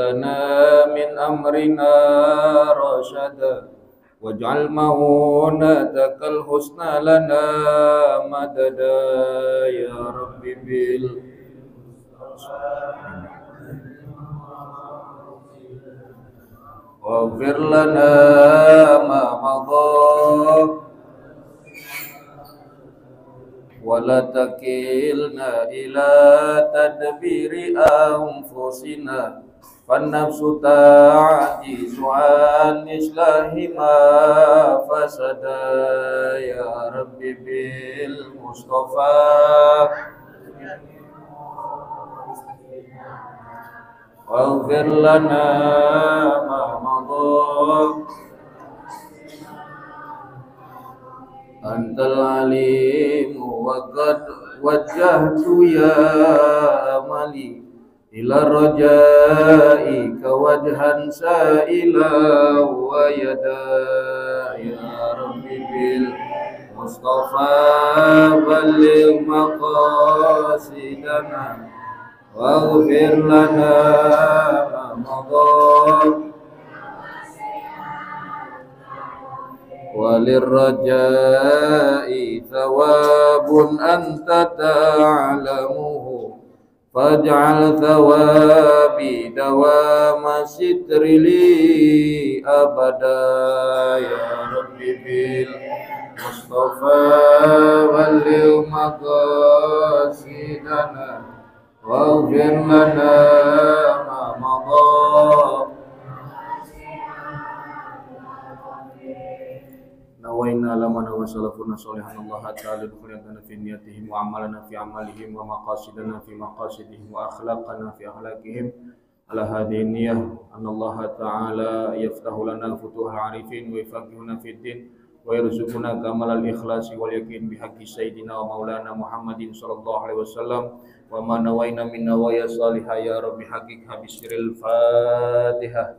لنا من أمرنا رشدا واجعل معونتك الحسنى لنا مددا يا رب واغفر لنا ما مضى ولا تكلنا إلى تدبير أنفسنا فالنفس تعجز عن إصلاح ما فسد يا رب بالمصطفى واغفر لنا ما مضى أنت العليم وقد وجهت يا أملي إلى رجائك وجها سائلا ويدا يا ربي بالمصطفى بلغ مقاصدنا واغفر لنا ما مضى وللرجاء ثواب أنت تعلمه فاجعل ثوابي دوام ستر لي أبدا يا ربي بالمصطفى بلغ مقاصدنا واغفر لنا ما مضى نوينا لمن وسلفنا صالحا الله تعالى بخيرنا في نياتهم وعملنا في عملهم ومقاصدنا في مقاصدهم وأخلاقنا في أخلاقهم على هذه النية أن الله تعالى يفتح لنا فتوح العارفين ويفقهنا في الدين ويرزقنا كمال الإخلاص واليقين بحق سيدنا ومولانا محمد صلى الله عليه وسلم وما نوينا من نوايا صالحة يا رب حققها بسر الفاتحة.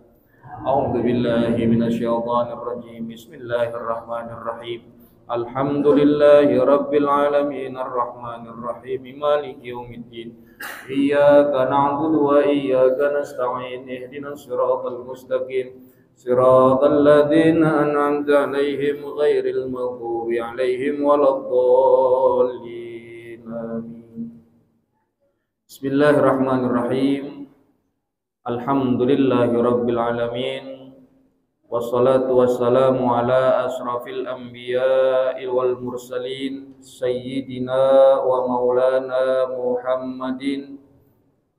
أعوذ بالله من الشيطان الرجيم. بسم الله الرحمن الرحيم. الحمد لله رب العالمين الرحمن الرحيم مالك يوم الدين إياك نعبد وإياك نستعين اهدنا الصراط المستقيم صراط الذين أنعمت عليهم غير المغضوب عليهم ولا الضالين آمين. بسم الله الرحمن الرحيم. Alhamdulillahi rabbil alamin wassalatu wassalamu ala asrafil anbiya'i wal mursalin sayyidina wa maulana Muhammadin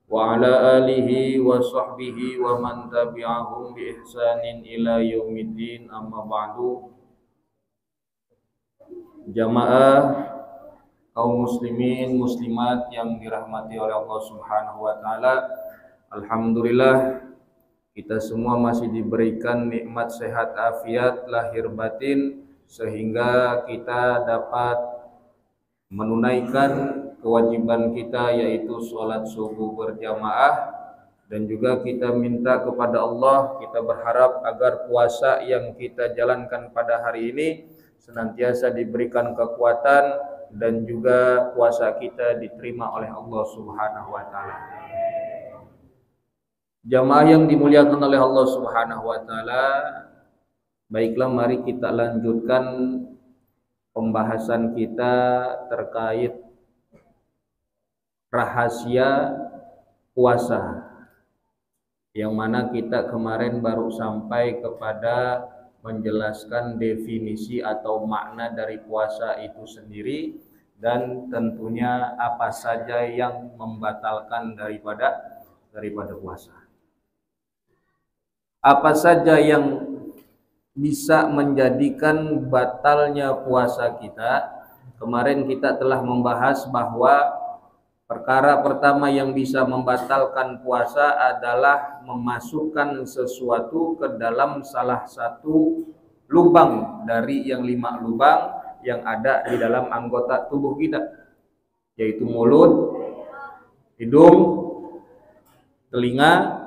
wa ala alihi wa sahbihi wa man tabi'ahum bi ihsanin ila yaumiddin amma ba'du. Jamaah kaum muslimin muslimat yang dirahmati oleh Allah Subhanahu wa taala, alhamdulillah kita semua masih diberikan nikmat sehat afiat lahir batin sehingga kita dapat menunaikan kewajiban kita yaitu sholat subuh berjamaah, dan juga kita minta kepada Allah, kita berharap agar puasa yang kita jalankan pada hari ini senantiasa diberikan kekuatan dan juga puasa kita diterima oleh Allah Subhanahu wa taala. Jamaah yang dimuliakan oleh Allah Subhanahu wa taala, baiklah mari kita lanjutkan pembahasan kita terkait rahasia puasa, yang mana kita kemarin baru sampai kepada menjelaskan definisi atau makna dari puasa itu sendiri dan tentunya apa saja yang membatalkan daripada puasa. Apa saja yang bisa menjadikan batalnya puasa kita? Kemarin kita telah membahas bahwa perkara pertama yang bisa membatalkan puasa adalah memasukkan sesuatu ke dalam salah satu lubang dari yang 5 lubang yang ada di dalam anggota tubuh kita, yaitu mulut, hidung, telinga,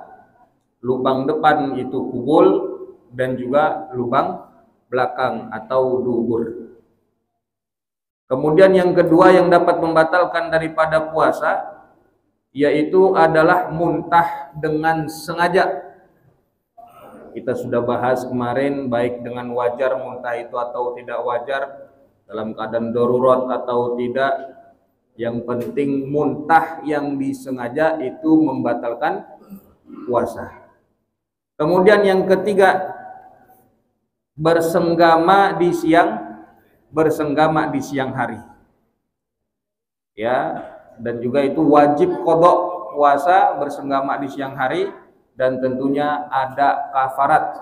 lubang depan itu kubul, dan juga lubang belakang atau dubur. Kemudian yang kedua yang dapat membatalkan daripada puasa yaitu adalah muntah dengan sengaja. Kita sudah bahas kemarin baik dengan wajar muntah itu atau tidak wajar, dalam keadaan darurat atau tidak. Yang penting muntah yang disengaja itu membatalkan puasa. Kemudian yang ketiga, bersenggama di siang hari. Ya, dan juga itu wajib qadha puasa bersenggama di siang hari. Dan tentunya ada kafarat,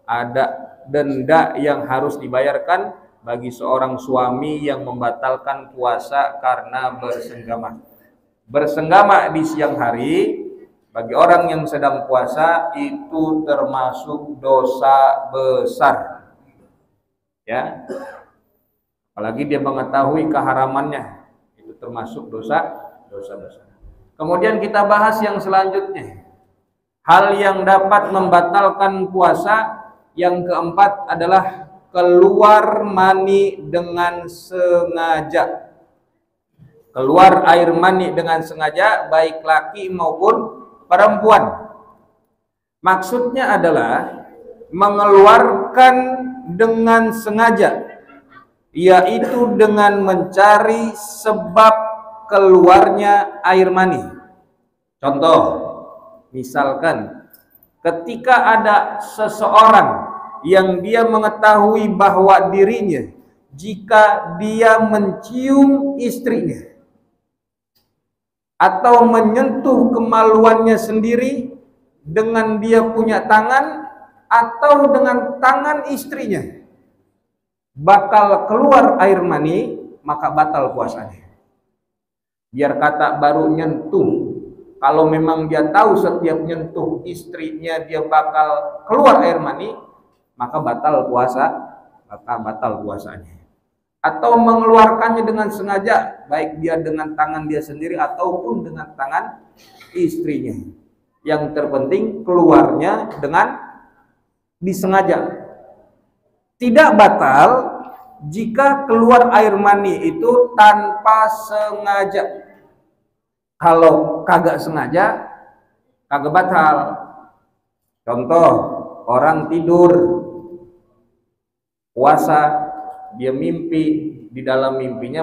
ada denda yang harus dibayarkan bagi seorang suami yang membatalkan puasa karena bersenggama. Bersenggama di siang hari bagi orang yang sedang puasa itu termasuk dosa besar. Ya. Apalagi dia mengetahui keharamannya, itu termasuk dosa besar. Kemudian kita bahas yang selanjutnya. Hal yang dapat membatalkan puasa yang keempat adalah keluar mani dengan sengaja. Keluar air mani dengan sengaja baik laki maupun perempuan. Maksudnya adalah mengeluarkan dengan sengaja, yaitu dengan mencari sebab keluarnya air mani. Contoh, misalkan ketika ada seseorang yang dia mengetahui bahwa dirinya jika dia mencium istrinya atau menyentuh kemaluannya sendiri dengan dia punya tangan atau dengan tangan istrinya bakal keluar air mani, maka batal puasanya. Biar kata baru nyentuh, kalau memang dia tahu setiap nyentuh istrinya dia bakal keluar air mani, maka batal puasanya. Atau mengeluarkannya dengan sengaja, baik dia dengan tangan dia sendiri ataupun dengan tangan istrinya. Yang terpenting keluarnya dengan disengaja. Tidak batal jika keluar air mani itu tanpa sengaja. Kalau kagak sengaja, kagak batal. Contoh, orang tidur puasa, dia mimpi, di dalam mimpinya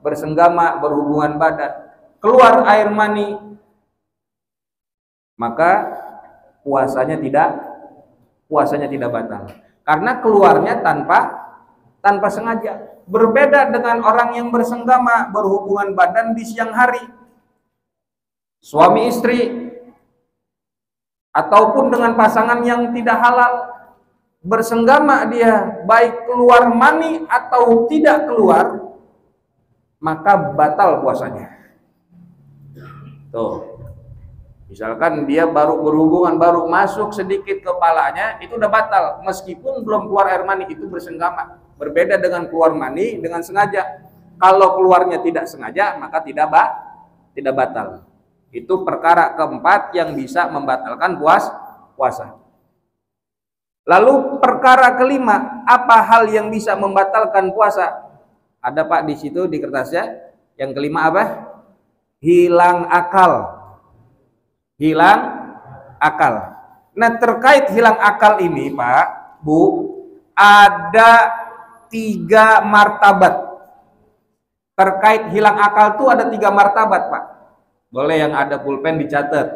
bersenggama, berhubungan badan, keluar air mani, maka puasanya tidak batal. Karena keluarnya tanpa sengaja. Berbeda dengan orang yang bersenggama, berhubungan badan di siang hari. Suami istri ataupun dengan pasangan yang tidak halal bersenggama, dia baik keluar mani atau tidak keluar, maka batal puasanya. Tuh, misalkan dia baru berhubungan, baru masuk sedikit kepalanya, itu udah batal meskipun belum keluar air mani, itu bersenggama. Berbeda dengan keluar mani dengan sengaja. Kalau keluarnya tidak sengaja, maka tidak batal. Itu perkara keempat yang bisa membatalkan puasa. Lalu perkara kelima, apa hal yang bisa membatalkan puasa? Ada Pak di situ di kertasnya. Yang kelima apa? Hilang akal. Hilang akal. Nah, terkait hilang akal ini Pak, Bu, ada 3 martabat. Terkait hilang akal tuh ada 3 martabat Pak. Boleh yang ada pulpen dicatat.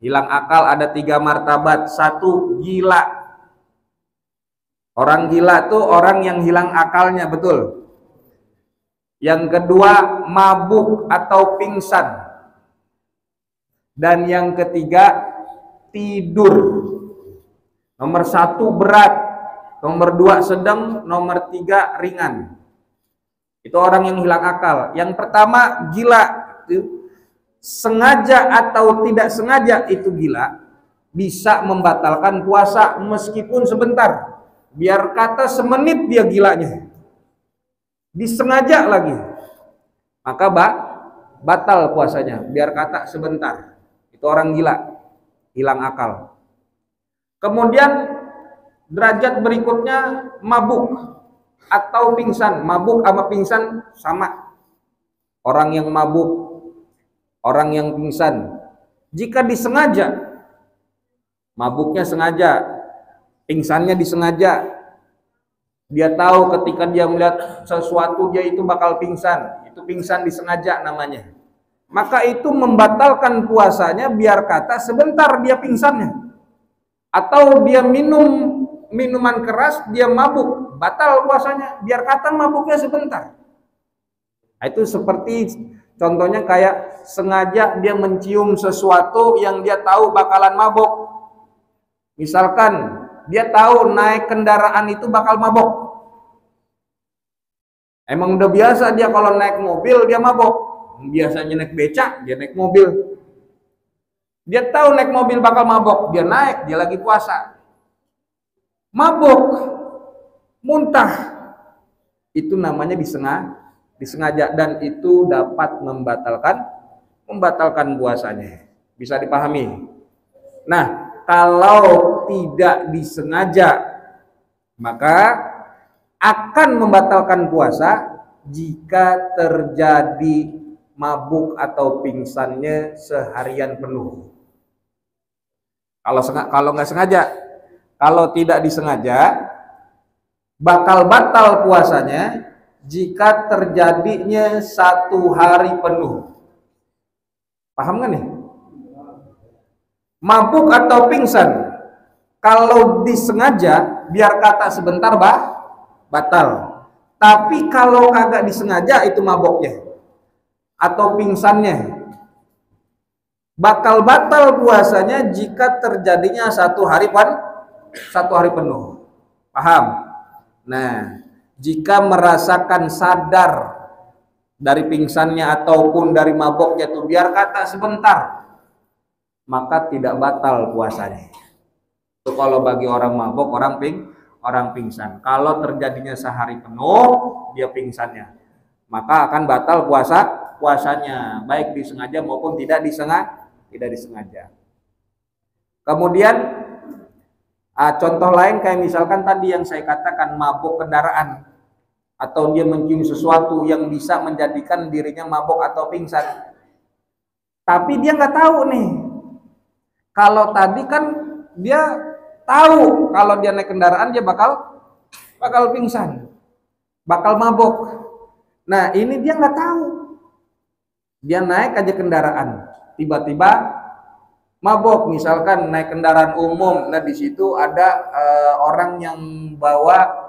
Hilang akal ada 3 martabat. 1, gila. Orang gila tuh orang yang hilang akalnya, betul. Yang kedua, mabuk atau pingsan. Dan yang ketiga, tidur. Nomor 1 berat, nomor 2 sedang, nomor 3 ringan. Itu orang yang hilang akal. Yang pertama, gila. Sengaja atau tidak sengaja itu gila, bisa membatalkan puasa meskipun sebentar. Biar kata semenit dia gilanya, disengaja lagi, maka batal puasanya. Biar kata sebentar, itu orang gila, hilang akal. Kemudian derajat berikutnya mabuk atau pingsan. Mabuk sama pingsan sama. Orang yang mabuk orang yang pingsan, jika disengaja, mabuknya sengaja, pingsannya disengaja, dia tahu ketika dia melihat sesuatu dia itu bakal pingsan, itu pingsan disengaja namanya, maka itu membatalkan puasanya biar kata sebentar dia pingsannya. Atau dia minum minuman keras, dia mabuk, batal puasanya biar kata mabuknya sebentar. Itu seperti contohnya kayak sengaja dia mencium sesuatu yang dia tahu bakalan mabuk. Misalkan dia tahu naik kendaraan itu bakal mabuk. Emang udah biasa dia kalau naik mobil dia mabuk. Biasanya naik becak, dia naik mobil. Dia tahu naik mobil bakal mabuk, dia naik, dia lagi puasa. Mabuk, muntah. Itu namanya disengaja dan itu dapat membatalkan puasanya. Bisa dipahami? Nah, kalau tidak disengaja maka akan membatalkan puasa jika terjadi mabuk atau pingsannya seharian penuh. Kalau nggak sengaja, kalau tidak disengaja, bakal batal puasanya jika terjadinya 1 hari penuh. Paham nggak nih? Mabuk atau pingsan, kalau disengaja, biar kata sebentar batal. Tapi kalau kagak disengaja itu maboknya atau pingsannya, bakal batal puasanya jika terjadinya 1 hari penuh. Paham? Nah, jika merasakan sadar dari pingsannya ataupun dari maboknya itu biar kata sebentar, maka tidak batal puasanya. Itu kalau bagi orang mabok, orang pingsan. Kalau terjadinya sehari penuh dia pingsannya, maka akan batal puasanya, baik disengaja maupun tidak disengaja. Kemudian contoh lain kayak misalkan tadi yang saya katakan mabuk kendaraan, atau dia mencium sesuatu yang bisa menjadikan dirinya mabuk atau pingsan. Tapi dia nggak tahu nih. Kalau tadi kan dia tahu kalau dia naik kendaraan dia bakal pingsan, bakal mabuk. Nah, ini dia nggak tahu. Dia naik aja kendaraan, tiba-tiba mabok, misalkan naik kendaraan umum. Nah, di situ ada orang yang bawa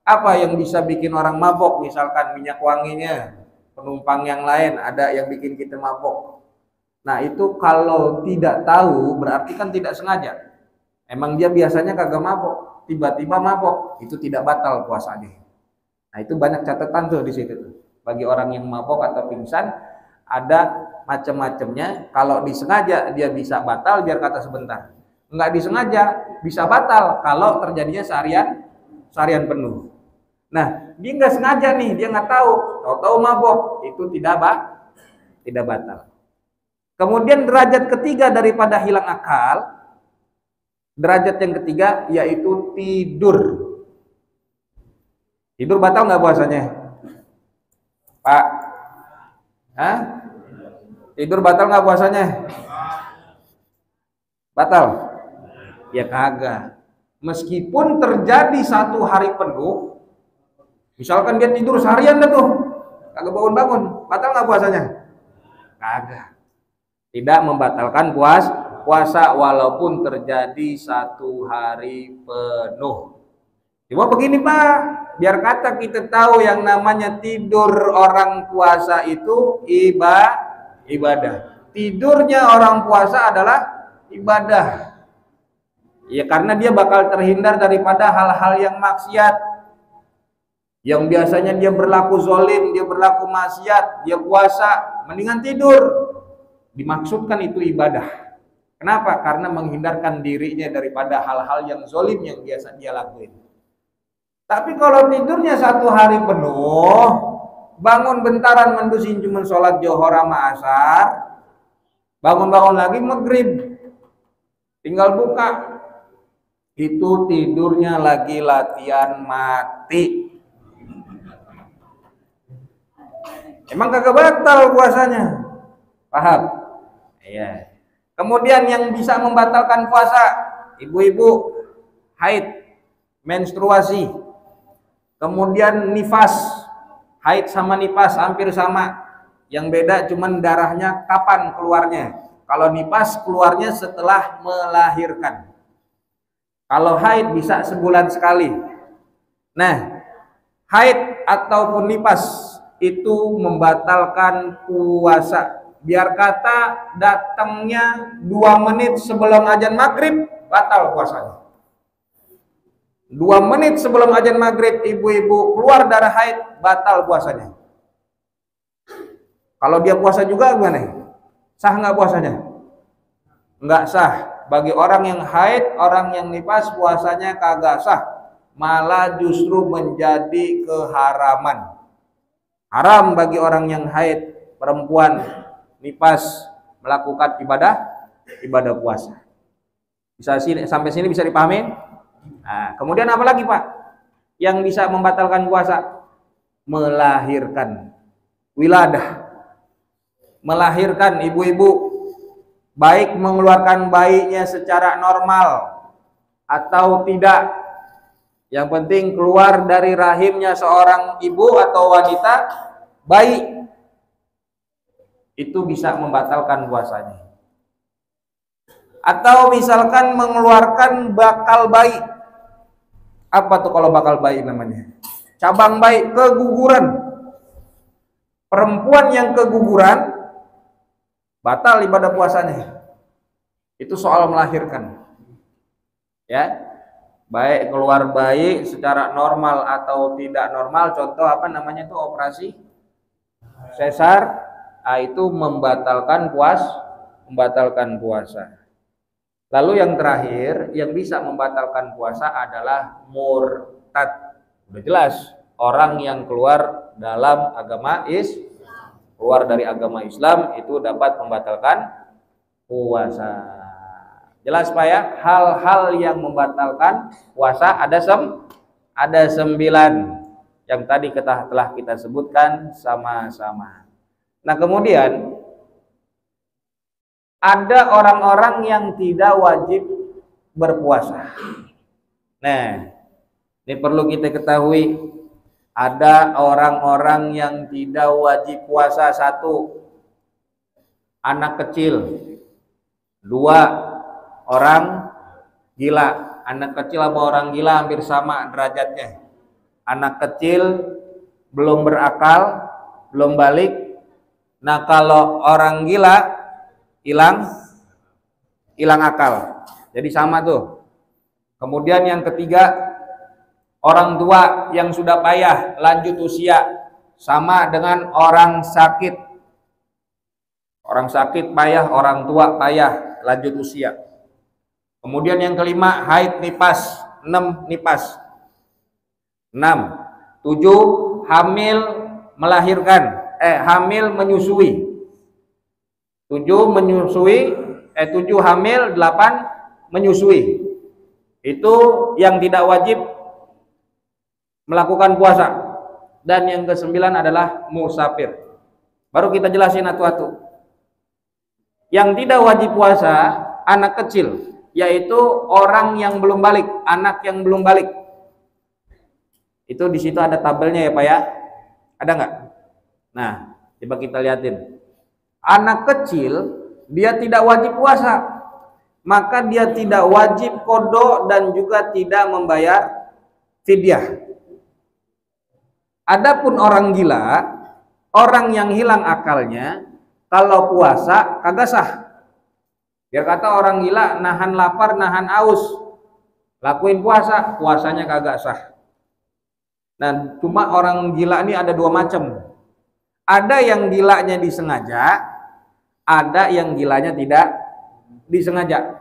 apa yang bisa bikin orang mabok, misalkan minyak wanginya, penumpang yang lain ada yang bikin kita mabok. Nah, itu kalau tidak tahu berarti kan tidak sengaja. Emang dia biasanya kagak mabok, tiba-tiba mabok, itu tidak batal puasanya. Nah, itu banyak catatan tuh di situ tuh. Bagi orang yang mabok atau pingsan ada macam-macamnya. Kalau disengaja dia bisa batal biar kata sebentar. Enggak disengaja bisa batal kalau terjadinya seharian penuh. Nah, dia nggak sengaja nih, dia nggak tahu mabok, itu tidak batal. Kemudian derajat ketiga daripada hilang akal, derajat yang ketiga yaitu tidur. Tidur batal nggak puasanya, Pak? Hah? Tidur batal nggak puasanya? Batal? Ya kagak. Meskipun terjadi 1 hari penuh, misalkan dia tidur seharian dah tuh, kagak bangun-bangun, batal nggak puasanya? Kagak. Tidak membatalkan puasa walaupun terjadi 1 hari penuh. Cuma begini Pak, biar kata kita tahu yang namanya tidur orang puasa itu ibadah. Tidurnya orang puasa adalah ibadah. Ya karena dia bakal terhindar daripada hal-hal yang maksiat. Yang biasanya dia berlaku zolim, dia berlaku maksiat, dia puasa, mendingan tidur. Dimaksudkan itu ibadah. Kenapa? Karena menghindarkan dirinya daripada hal-hal yang zolim yang biasa dia lakuin. Tapi kalau tidurnya 1 hari penuh, bangun bentaran mendusin cuma sholat johor sama asar, bangun-bangun lagi maghrib, tinggal buka, itu tidurnya lagi latihan mati. Emang kagak batal puasanya. Paham? Iya. Kemudian yang bisa membatalkan puasa, ibu-ibu haid, menstruasi, kemudian nifas. Haid sama nifas hampir sama. Yang beda cuman darahnya kapan keluarnya. Kalau nifas keluarnya setelah melahirkan. Kalau haid bisa sebulan sekali. Nah, haid ataupun nifas itu membatalkan puasa. Biar kata datangnya 2 menit sebelum azan maghrib, batal puasanya. 2 menit sebelum azan maghrib ibu-ibu keluar darah haid, batal puasanya. Kalau dia puasa juga gimana? Sah nggak puasanya? Nggak sah. Bagi orang yang haid, orang yang nifas, puasanya kagak sah. Malah justru menjadi keharaman. Haram bagi orang yang haid, perempuan, nifas, melakukan ibadah puasa. Sampai sini bisa dipahami? Nah, kemudian apa lagi Pak? Yang bisa membatalkan puasa? Melahirkan. Wiladah. Melahirkan ibu-ibu, baik mengeluarkan bayinya secara normal atau tidak, yang penting keluar dari rahimnya seorang ibu atau wanita bayi, itu bisa membatalkan puasanya. Atau misalkan mengeluarkan bakal bayi. Apa tuh kalau bakal bayi namanya? Cabang bayi, keguguran. Perempuan yang keguguran batal ibadah puasanya. Itu soal melahirkan. Ya. Baik keluar bayi secara normal atau tidak normal, contoh apa namanya itu operasi sesar, itu membatalkan puasa. Lalu yang terakhir yang bisa membatalkan puasa adalah murtad. Udah jelas, orang yang keluar dalam agama keluar dari agama Islam itu dapat membatalkan puasa. Jelas Pak ya? Hal-hal yang membatalkan puasa ada 9 yang tadi telah kita sebutkan sama-sama. Nah, kemudian ada orang-orang yang tidak wajib berpuasa. Nah, ini perlu kita ketahui. Ada orang-orang yang tidak wajib puasa. 1, anak kecil. 2, orang gila. Anak kecil sama orang gila hampir sama derajatnya. Anak kecil belum berakal, belum balik. Nah, kalau orang gila hilang akal. Jadi sama tuh. Kemudian yang ketiga, orang tua yang sudah payah lanjut usia, sama dengan orang sakit. Orang sakit payah, orang tua payah lanjut usia. Kemudian yang kelima, haid nifas. 6 nifas. 6. 7, hamil melahirkan. Hamil menyusui. 7 hamil, 8 menyusui. Itu yang tidak wajib melakukan puasa. Dan yang ke-9 adalah musafir. Baru kita jelasin atu-atu. Yang tidak wajib puasa anak kecil, yaitu orang yang belum balik, anak yang belum balik. Itu di situ ada tabelnya ya Pak ya. Ada nggak? Nah, coba kita liatin. Anak kecil dia tidak wajib puasa, maka dia tidak wajib qada dan juga tidak membayar fidyah. Adapun orang gila, orang yang hilang akalnya, kalau puasa kagak sah. Biar kata orang gila nahan lapar, nahan aus, lakuin puasa, puasanya kagak sah. Nah, cuma orang gila ini ada 2 macam. Ada yang gilanya disengaja, ada yang gilanya tidak disengaja.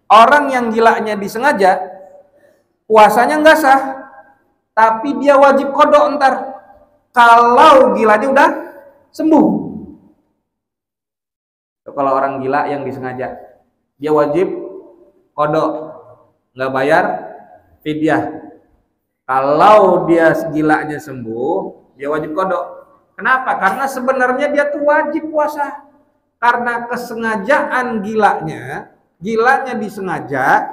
Orang yang gilanya disengaja, puasanya nggak sah, tapi dia wajib qada ntar kalau gilanya udah sembuh. Kalau orang gila yang disengaja, dia wajib qada, nggak bayar fidyah. Kalau dia gilanya sembuh, dia wajib qada. Kenapa? Karena sebenarnya dia tuh wajib puasa. karena kesengajaan gilanya disengaja,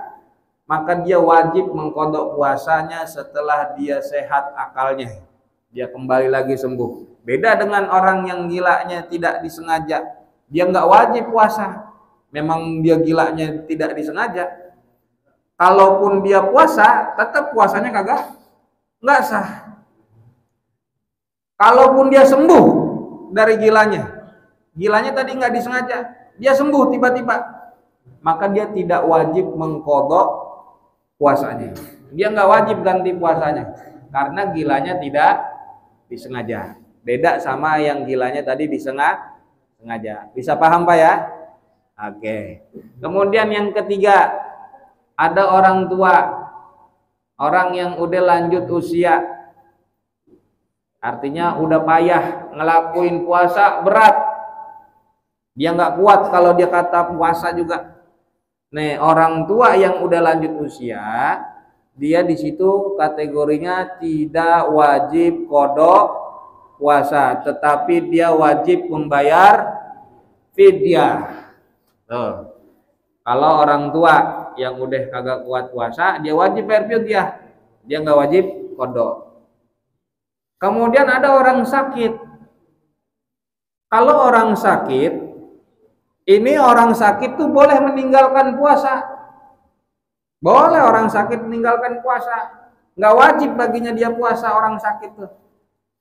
maka dia wajib mengqadha puasanya setelah dia sehat akalnya. Dia kembali lagi sembuh. Beda dengan orang yang gilanya tidak disengaja. Dia nggak wajib puasa. Memang dia gilanya tidak disengaja. Kalaupun dia puasa, tetap puasanya nggak sah. Kalaupun dia sembuh dari gilanya tadi nggak disengaja, dia sembuh tiba-tiba, maka dia tidak wajib mengqadha puasanya. Dia nggak wajib ganti puasanya karena gilanya tidak disengaja. Beda sama yang gilanya tadi disengaja. Bisa paham Pak ya? Oke. Kemudian yang ketiga, ada orang tua, orang yang udah lanjut usia, artinya udah payah ngelakuin puasa berat, dia nggak kuat kalau dia kata puasa juga. Nih, orang tua yang udah lanjut usia, dia di situ kategorinya tidak wajib qadha puasa, tetapi dia wajib membayar fidyah. Tuh. Kalau orang tua yang udah kagak kuat puasa, dia wajib bayar fidyah, dia nggak wajib qadha. Kemudian ada orang sakit. Kalau orang sakit, ini orang sakit tuh boleh meninggalkan puasa. Boleh orang sakit meninggalkan puasa. Nggak wajib baginya dia puasa orang sakit tuh.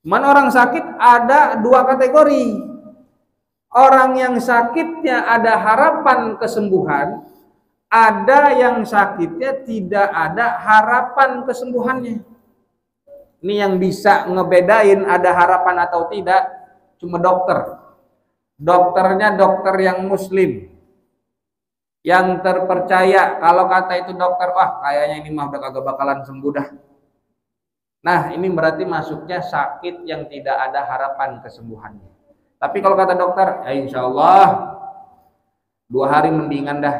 Cuman orang sakit ada dua kategori. Orang yang sakitnya ada harapan kesembuhan, ada yang sakitnya tidak ada harapan kesembuhannya. Ini yang bisa ngebedain ada harapan atau tidak cuma dokter. Dokternya dokter yang muslim, yang terpercaya. Kalau kata itu dokter, wah kayaknya ini mah udah kagak bakalan sembuh dah. Nah, ini berarti masuknya sakit yang tidak ada harapan kesembuhannya. Tapi kalau kata dokter, ya insya Allah 2 hari mendingan dah.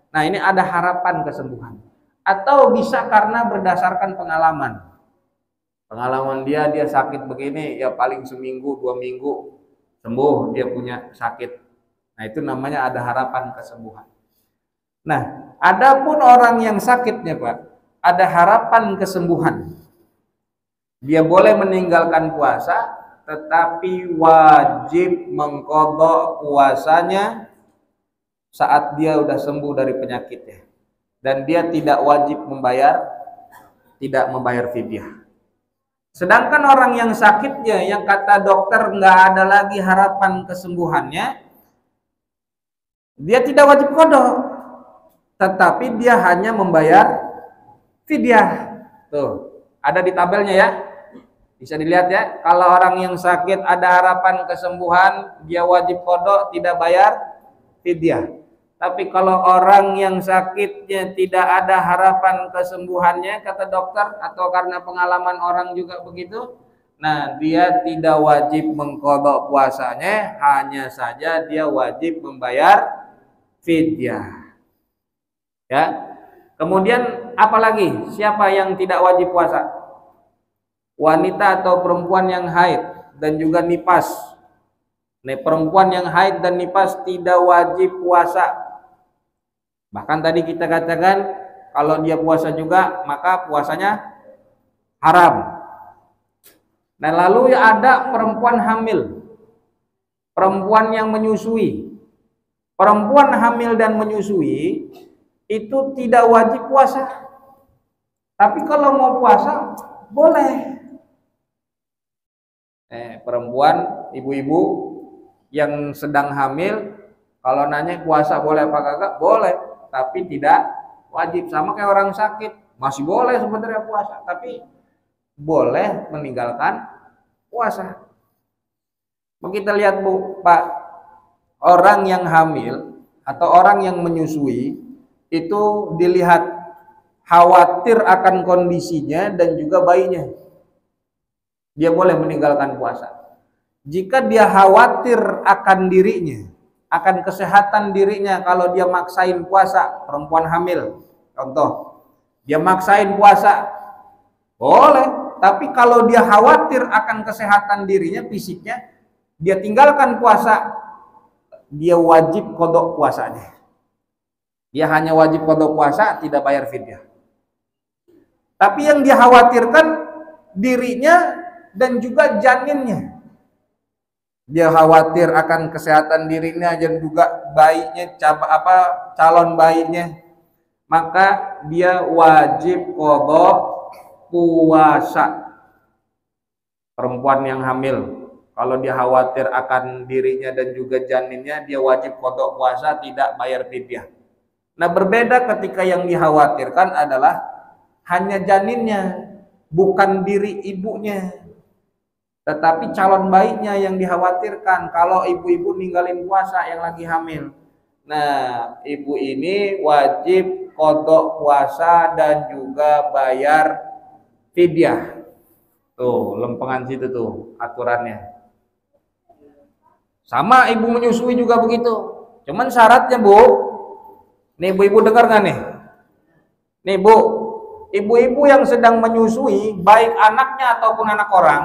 Nah, ini ada harapan kesembuhan. Atau bisa karena berdasarkan pengalaman. Pengalaman dia sakit begini, ya paling seminggu 2 minggu sembuh dia punya sakit. Nah, itu namanya ada harapan kesembuhan. Nah, adapun orang yang sakitnya Pak, ada harapan kesembuhan. Dia boleh meninggalkan puasa, tetapi wajib mengqadha puasanya saat dia udah sembuh dari penyakitnya. Dan dia tidak wajib membayar fidyah. Sedangkan orang yang sakitnya, yang kata dokter nggak ada lagi harapan kesembuhannya, dia tidak wajib qadha, tetapi dia hanya membayar fidyah. Tuh, ada di tabelnya ya, bisa dilihat ya. Kalau orang yang sakit ada harapan kesembuhan, dia wajib qadha, tidak bayar fidyah. Tapi kalau orang yang sakitnya tidak ada harapan kesembuhannya, kata dokter, atau karena pengalaman orang juga begitu, nah dia tidak wajib mengqadha puasanya, hanya saja dia wajib membayar fidyah. Ya. Kemudian apalagi siapa yang tidak wajib puasa? Wanita atau perempuan yang haid dan juga nifas. Nih, perempuan yang haid dan nifas tidak wajib puasa. Bahkan tadi kita katakan kalau dia puasa juga maka puasanya haram. Nah, lalu ada perempuan hamil, perempuan yang menyusui. Perempuan hamil dan menyusui itu tidak wajib puasa. Tapi kalau mau puasa boleh. Perempuan, ibu-ibu yang sedang hamil, kalau nanya puasa boleh apa kagak? Boleh. Tapi tidak wajib. Sama kayak orang sakit, masih boleh sebenarnya puasa, tapi boleh meninggalkan puasa. Kita lihat Bu, Pak, orang yang hamil atau orang yang menyusui itu dilihat khawatir akan kondisinya dan juga bayinya, dia boleh meninggalkan puasa. Jika dia khawatir akan dirinya, akan kesehatan dirinya, kalau dia maksain puasa, perempuan hamil contoh, dia maksain puasa boleh. Tapi kalau dia khawatir akan kesehatan dirinya, fisiknya, dia tinggalkan puasa, dia wajib qada puasanya. Dia hanya wajib qada puasa, tidak bayar fidyah. Tapi yang dikhawatirkan dirinya dan juga janinnya. Dia khawatir akan kesehatan dirinya dan juga bayinya, calon bayinya. Maka dia wajib qada puasa. Perempuan yang hamil, kalau dia khawatir akan dirinya dan juga janinnya, dia wajib qada puasa, tidak bayar fidyah. Nah, berbeda ketika yang dikhawatirkan adalah hanya janinnya, bukan diri ibunya, tetapi calon bayinya yang dikhawatirkan. Kalau ibu-ibu ninggalin puasa yang lagi hamil, nah ibu ini wajib qada puasa dan juga bayar fidyah. Tuh, lempengan situ tuh aturannya. Sama ibu menyusui juga begitu. Cuman syaratnya, Bu. Nih ibu-ibu dengar nggak nih? Nih Bu, ibu-ibu yang sedang menyusui, baik anaknya ataupun anak orang,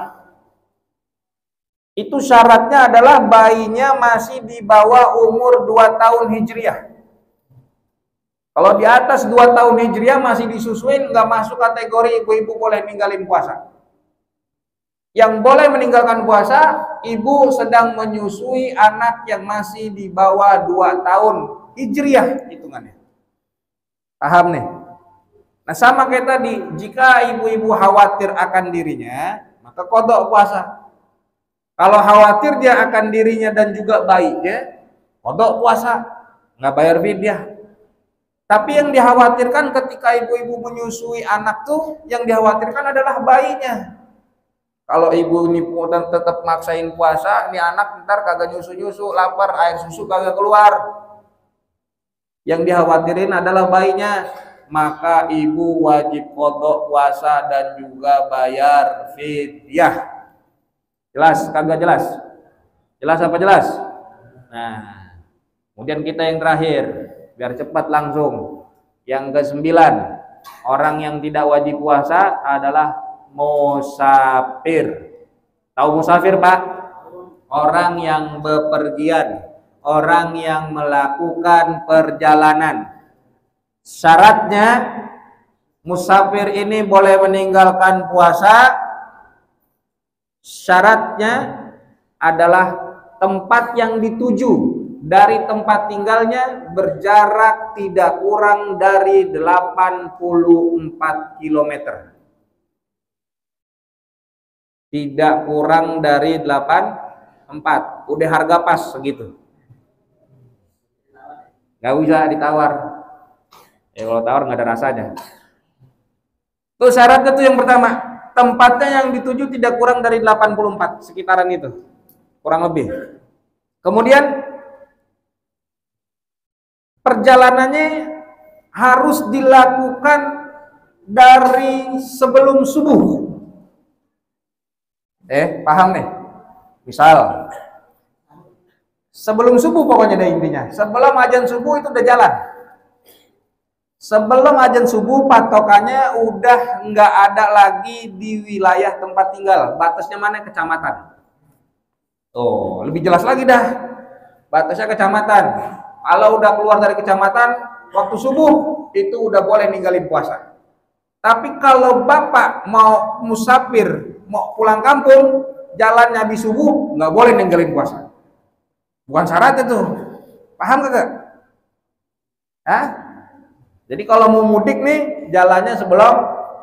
itu syaratnya adalah bayinya masih di bawah umur 2 tahun Hijriah. Kalau di atas 2 tahun Hijriah masih disusuin, nggak masuk kategori ibu-ibu boleh ninggalin puasa. Yang boleh meninggalkan puasa, ibu sedang menyusui anak yang masih di bawah 2 tahun Hijriah hitungannya. Paham nih? Nah, sama kayak tadi, jika ibu-ibu khawatir akan dirinya, maka qada puasa. Kalau khawatir dia akan dirinya dan juga bayinya, qada puasa, nggak bayar fidyah. Tapi yang dikhawatirkan ketika ibu-ibu menyusui anak tuh, yang dikhawatirkan adalah bayinya. Kalau ibu ini tetap maksain puasa, ini anak ntar kagak nyusu-nyusu, lapar, air susu kagak keluar. Yang dikhawatirin adalah bayinya, maka ibu wajib qada puasa dan juga bayar fidyah. Jelas? Kagak jelas? Jelas apa jelas? Nah, kemudian kita yang terakhir, biar cepat langsung. Yang ke-9, orang yang tidak wajib puasa adalah musafir. Tahu musafir, Pak? Orang yang bepergian, orang yang melakukan perjalanan. Syaratnya musafir ini boleh meninggalkan puasa. Syaratnya adalah tempat yang dituju dari tempat tinggalnya berjarak tidak kurang dari 84 km. Tidak kurang dari 84. Udah harga pas segitu. Gak usah ditawar. Ya kalau tawar nggak ada rasanya. Tuh syaratnya tuh yang pertama, tempatnya yang dituju tidak kurang dari 84, sekitaran itu. Kurang lebih. Kemudian perjalanannya harus dilakukan dari sebelum subuh. Paham nih? Misal sebelum subuh, pokoknya deh intinya. Sebelum azan subuh itu udah jalan. Sebelum azan subuh patokannya udah nggak ada lagi di wilayah tempat tinggal. Batasnya mana? Kecamatan. Tuh, lebih jelas lagi dah. Batasnya kecamatan. Kalau udah keluar dari kecamatan, waktu subuh itu udah boleh ninggalin puasa. Tapi kalau bapak mau musafir, mau pulang kampung, jalannya habis subuh, nggak boleh ninggalin puasa. Bukan syarat itu. Paham kagak? Hah? Jadi kalau mau mudik nih, jalannya sebelum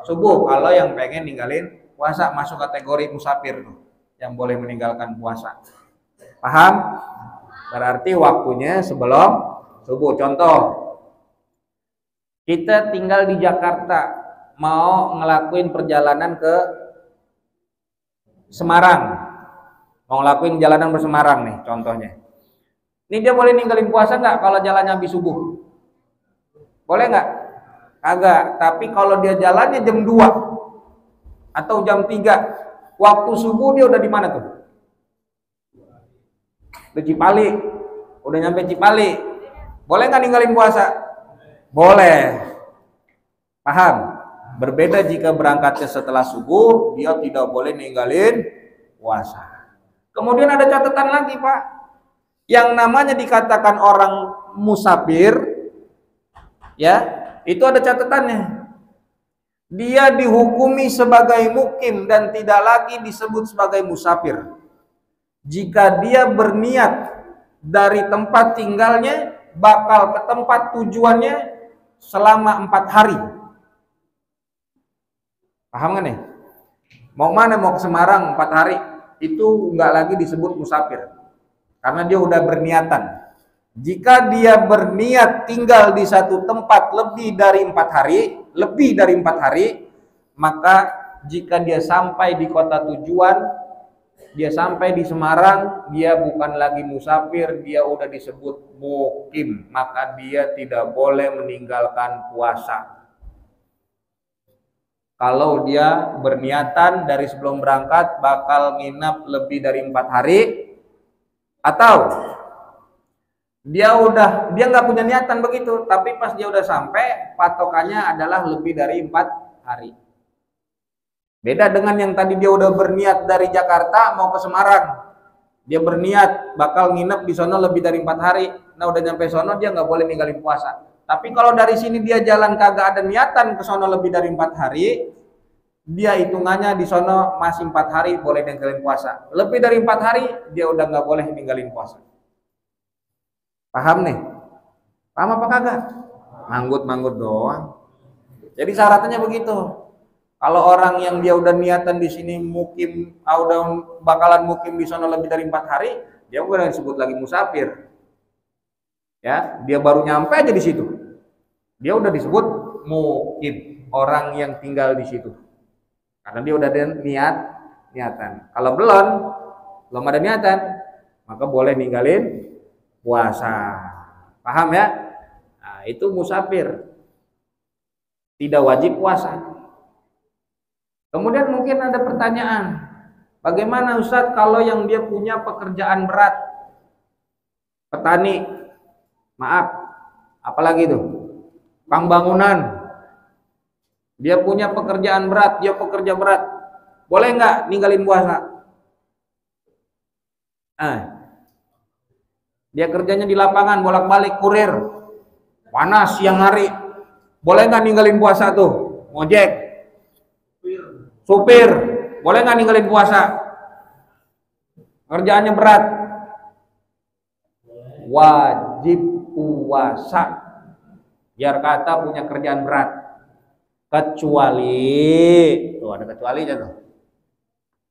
subuh. Kalau yang pengen ninggalin puasa, masuk kategori musafir tuh, yang boleh meninggalkan puasa. Paham? Berarti waktunya sebelum subuh. Contoh, kita tinggal di Jakarta, mau ngelakuin perjalanan ke Semarang, mau ngelakuin jalanan ke Semarang nih contohnya. Ini dia boleh ninggalin puasa nggak kalau jalannya habis subuh? Boleh nggak? Kagak. Tapi kalau dia jalannya jam 2 atau jam 3, waktu subuh dia udah di mana tuh? Di Cipali. Udah nyampe Cipali. Boleh nggak ninggalin puasa? Boleh. Paham? Berbeda jika berangkatnya setelah subuh, dia tidak boleh ninggalin puasa. Kemudian ada catatan lagi, Pak. Yang namanya dikatakan orang musafir, ya, itu ada catatannya. Dia dihukumi sebagai mukim dan tidak lagi disebut sebagai musafir jika dia berniat dari tempat tinggalnya bakal ke tempat tujuannya selama 4 hari. Paham kan nih? Mau mana? Mau ke Semarang 4 hari, itu nggak lagi disebut musafir karena dia udah berniatan. Jika dia berniat tinggal di satu tempat lebih dari 4 hari, maka jika dia sampai di kota tujuan, dia sampai di Semarang, dia bukan lagi musafir, dia udah disebut mukim, maka dia tidak boleh meninggalkan puasa. Kalau dia berniatan dari sebelum berangkat bakal nginap lebih dari 4 hari, atau dia nggak punya niatan begitu, tapi pas dia udah sampai patokannya adalah lebih dari 4 hari. Beda dengan yang tadi dia udah berniat dari Jakarta mau ke Semarang, dia berniat bakal nginep di sono lebih dari 4 hari. Nah udah nyampe sono dia nggak boleh ninggalin puasa. Tapi kalau dari sini dia jalan kagak ada niatan ke sono lebih dari 4 hari, dia hitungannya di sono masih 4 hari boleh ninggalin puasa. Lebih dari 4 hari dia udah nggak boleh ninggalin puasa. Paham nih? Paham apa kagak? Manggut-manggut doang. Jadi syaratnya begitu. Kalau orang yang dia udah niatan di sini mukim, udah bakalan mukim di sana lebih dari 4 hari, dia bukan disebut lagi musafir. Ya, dia baru nyampe aja di situ. Dia udah disebut mukim, orang yang tinggal di situ. Karena dia udah ada niatan. Kalau belum ada niatan, maka boleh ninggalin puasa. Paham ya? Nah, itu musafir. Tidak wajib puasa. Kemudian mungkin ada pertanyaan, bagaimana Ustadz kalau yang dia punya pekerjaan berat? Petani, maaf, apalagi itu? Kang bangunan. Dia punya pekerjaan berat, dia pekerja berat. Boleh nggak ninggalin puasa? Dia kerjanya di lapangan, bolak-balik kurir, panas siang hari. Boleh nggak ninggalin puasa tuh? Ngojek, supir, boleh nggak ninggalin puasa? Kerjaannya berat, wajib puasa. Biar kata punya kerjaan berat, kecuali, tuh ada kecualinya tuh.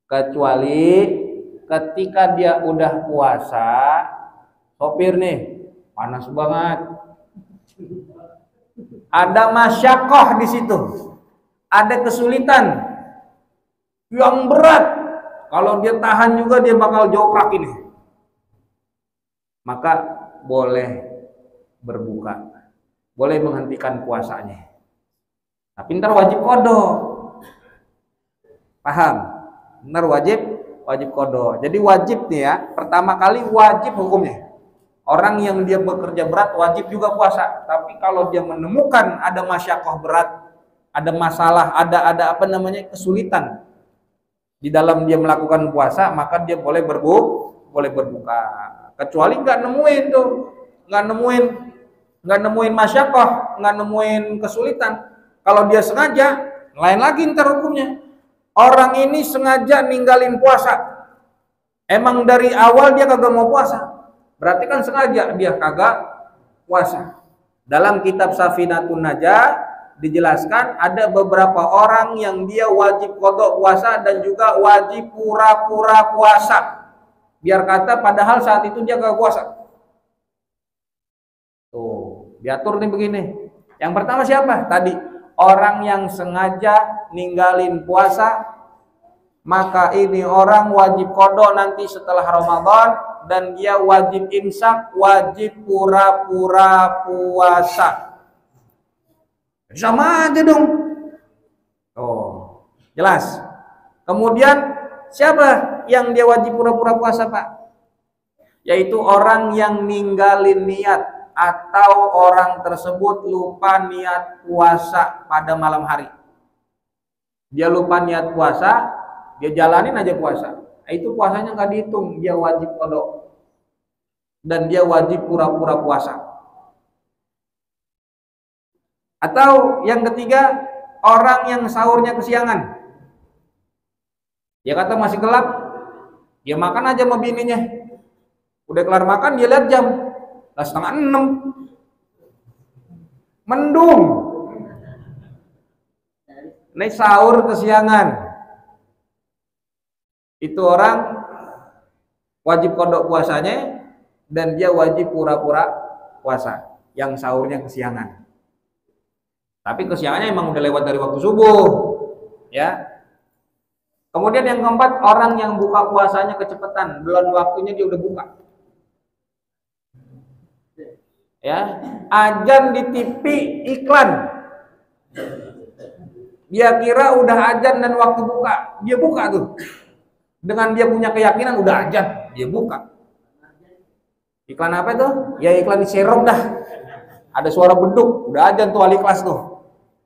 Kecuali ketika dia udah puasa, sopir nih, panas banget. Ada masyakoh di situ, ada kesulitan yang berat. Kalau dia tahan juga dia bakal joprak ini. Maka boleh berbuka, boleh menghentikan puasanya. Tapi ntar wajib qadha. Paham? Ntar wajib qadha. Jadi wajib nih ya, pertama kali wajib hukumnya. Orang yang dia bekerja berat wajib juga puasa. Tapi kalau dia menemukan ada masyakoh berat, ada masalah, ada kesulitan di dalam dia melakukan puasa, maka dia boleh berbuka. Kecuali nggak nemuin masyakoh, nggak nemuin kesulitan. Kalau dia sengaja, lain lagi ntar hukumnya. Orang ini sengaja ninggalin puasa. Emang dari awal dia kagak mau puasa. Berarti kan sengaja dia kagak puasa. Dalam kitab Safinatun Najah dijelaskan ada beberapa orang yang dia wajib qadha puasa dan juga wajib pura-pura puasa. Biar kata padahal saat itu dia kagak puasa. Tuh, diatur nih begini. Yang pertama siapa? Tadi orang yang sengaja ninggalin puasa, maka ini orang wajib qadha nanti setelah Ramadan. Dan dia wajib imsak, wajib pura-pura puasa. Sama aja dong. Oh, jelas. Kemudian siapa yang dia wajib pura-pura puasa, Pak? Yaitu orang yang ninggalin niat atau orang tersebut lupa niat puasa pada malam hari. Dia lupa niat puasa, dia jalanin aja puasa. Itu puasanya nggak dihitung, dia wajib qadha. dan dia wajib pura-pura puasa. Atau yang ketiga, orang yang sahurnya kesiangan. Dia kata masih gelap, dia makan aja sama bininya. Udah kelar makan, dia lihat jam, lah 5:30. Mendung. Ini sahur kesiangan. Itu orang wajib kodok puasanya dan dia wajib pura-pura puasa yang sahurnya kesiangan. Tapi kesiangannya emang udah lewat dari waktu subuh, ya. Kemudian yang keempat, orang yang buka puasanya kecepatan, belum waktunya dia udah buka. Ya, azan di TV iklan. Dia kira udah azan dan waktu buka, dia buka tuh. Dengan dia punya keyakinan udah azan, dia buka. Iklan apa itu? Ya iklan serok dah. Ada suara beduk, udah azan tuh wali kelas tuh.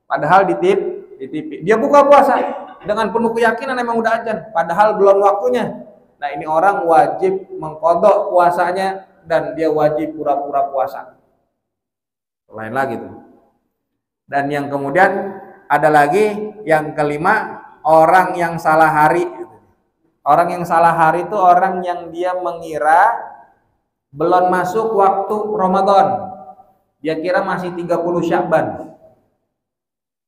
Padahal di TV dia buka puasa dengan penuh keyakinan emang udah azan, padahal belum waktunya. Nah, ini orang wajib mengkodok puasanya dan dia wajib pura-pura puasa. Lain lagi tuh. Dan yang kemudian ada lagi yang kelima, orang yang salah hari. Orang yang salah hari itu orang yang dia mengira belum masuk waktu Ramadan. Dia kira masih 30 Sya'ban.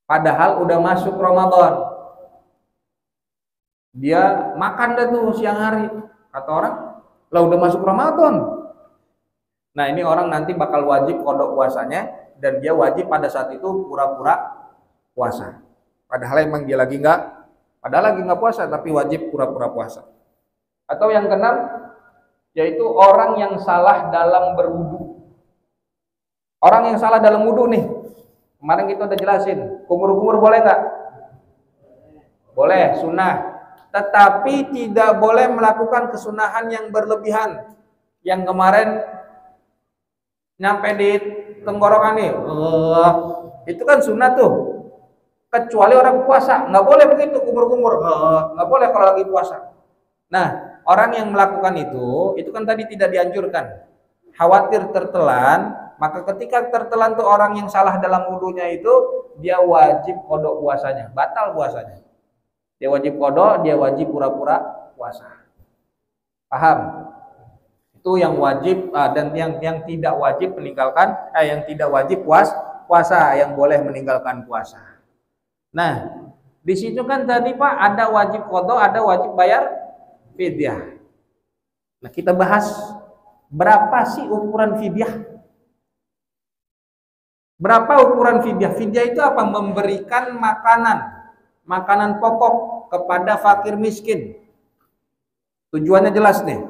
Padahal udah masuk Ramadan. Dia makan dah tuh siang hari. Kata orang, lah udah masuk Ramadan. Nah, ini orang nanti bakal wajib kodok puasanya dan dia wajib pada saat itu pura-pura puasa. Padahal emang dia lagi nggak puasa, tapi wajib pura-pura puasa. Atau yang keenam, yaitu orang yang salah dalam berwudu. Orang yang salah dalam wudu nih, kemarin kita udah jelasin, kumur-kumur boleh nggak? Boleh, sunnah. Tetapi tidak boleh melakukan kesunahan yang berlebihan. Yang kemarin nyampe di tenggorokan nih, itu kan sunnah tuh. Kecuali orang puasa, nggak boleh begitu kumur-kumur, nggak boleh kalau lagi puasa. Nah, orang yang melakukan itu kan tadi tidak dianjurkan. Khawatir tertelan, maka ketika tertelan tuh orang yang salah dalam wudunya itu, dia wajib kodok puasanya, batal puasanya. Dia wajib kodok, dia wajib pura-pura puasa. Paham? Itu yang wajib dan yang tidak wajib meninggalkan, yang tidak wajib puasa, yang boleh meninggalkan puasa. Nah, di situ kan tadi Pak ada wajib kodok, ada wajib bayar fidyah. Nah, kita bahas berapa sih ukuran fidyah? Berapa ukuran fidyah? Fidyah itu apa? Memberikan makanan pokok kepada fakir miskin. Tujuannya jelas nih,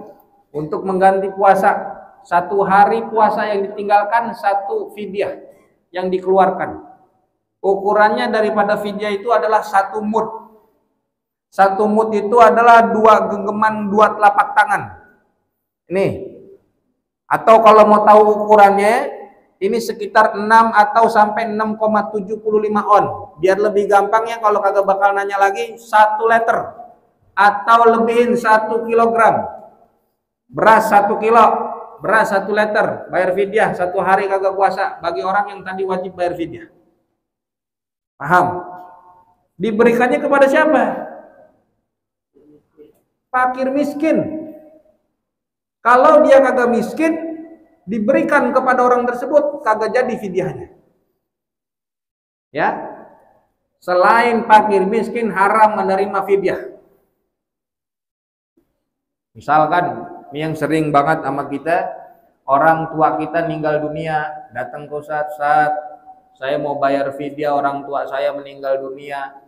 untuk mengganti puasa. Satu hari puasa yang ditinggalkan, satu fidyah yang dikeluarkan. Ukurannya daripada fidyah itu adalah 1 mud. 1 mud itu adalah 2 genggaman 2 telapak tangan. Ini. Atau kalau mau tahu ukurannya, ini sekitar 6 atau sampai 6,75 on. Biar lebih gampangnya kalau kagak bakal nanya lagi, 1 liter atau lebihin 1 kilogram. Beras 1 kilo, beras 1 liter, bayar fidyah 1 hari kagak puasa bagi orang yang tadi wajib bayar fidyah. Paham? Diberikannya kepada siapa? Fakir miskin. Kalau dia kagak miskin, diberikan kepada orang tersebut, kagak jadi fidyahnya. Ya. Selain fakir miskin haram menerima fidyah. Misalkan ini yang sering banget sama kita, orang tua kita meninggal dunia, datang ke Ustaz, saya mau bayar fidyah orang tua saya meninggal dunia.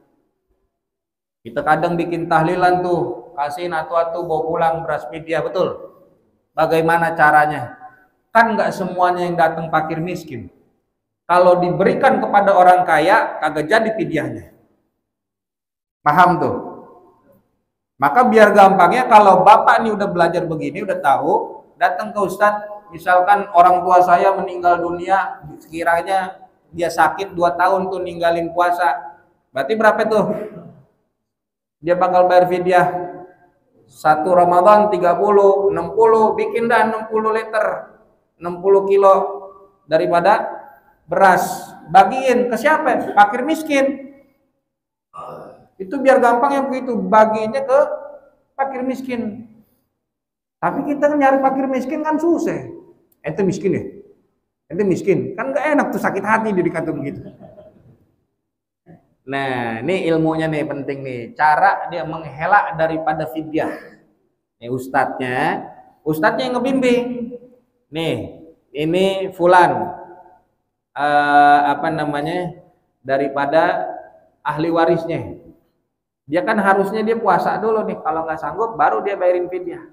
Kita kadang bikin tahlilan tuh, kasihin atu-atu bawa pulang beras fidyah, betul? Bagaimana caranya? Kan nggak semuanya yang datang fakir miskin. Kalau diberikan kepada orang kaya, kagak jadi fidyahnya. Paham tuh? Maka biar gampangnya, kalau bapak nih udah belajar begini, udah tahu, datang ke Ustadz, misalkan orang tua saya meninggal dunia, sekiranya dia sakit 2 tahun tuh ninggalin puasa, berarti berapa tuh? Dia bakal bayar fidyah Satu Ramadan 30, 60, bikin dah 60 liter, 60 kilo daripada beras. Bagiin ke siapa? Fakir miskin. Itu biar gampang ya begitu, bagiinnya ke fakir miskin. Tapi kita nyari fakir miskin kan susah. Ente miskin ya? Ente miskin, kan gak enak tuh, sakit hati dia dikata begitu. Nah, ini ilmunya nih penting nih. Cara dia mengelak daripada fidyah. Nih ustadznya yang ngebimbing. Nih, ini fulan daripada ahli warisnya. Dia kan harusnya dia puasa dulu nih. Kalau nggak sanggup baru dia bayarin fidyah.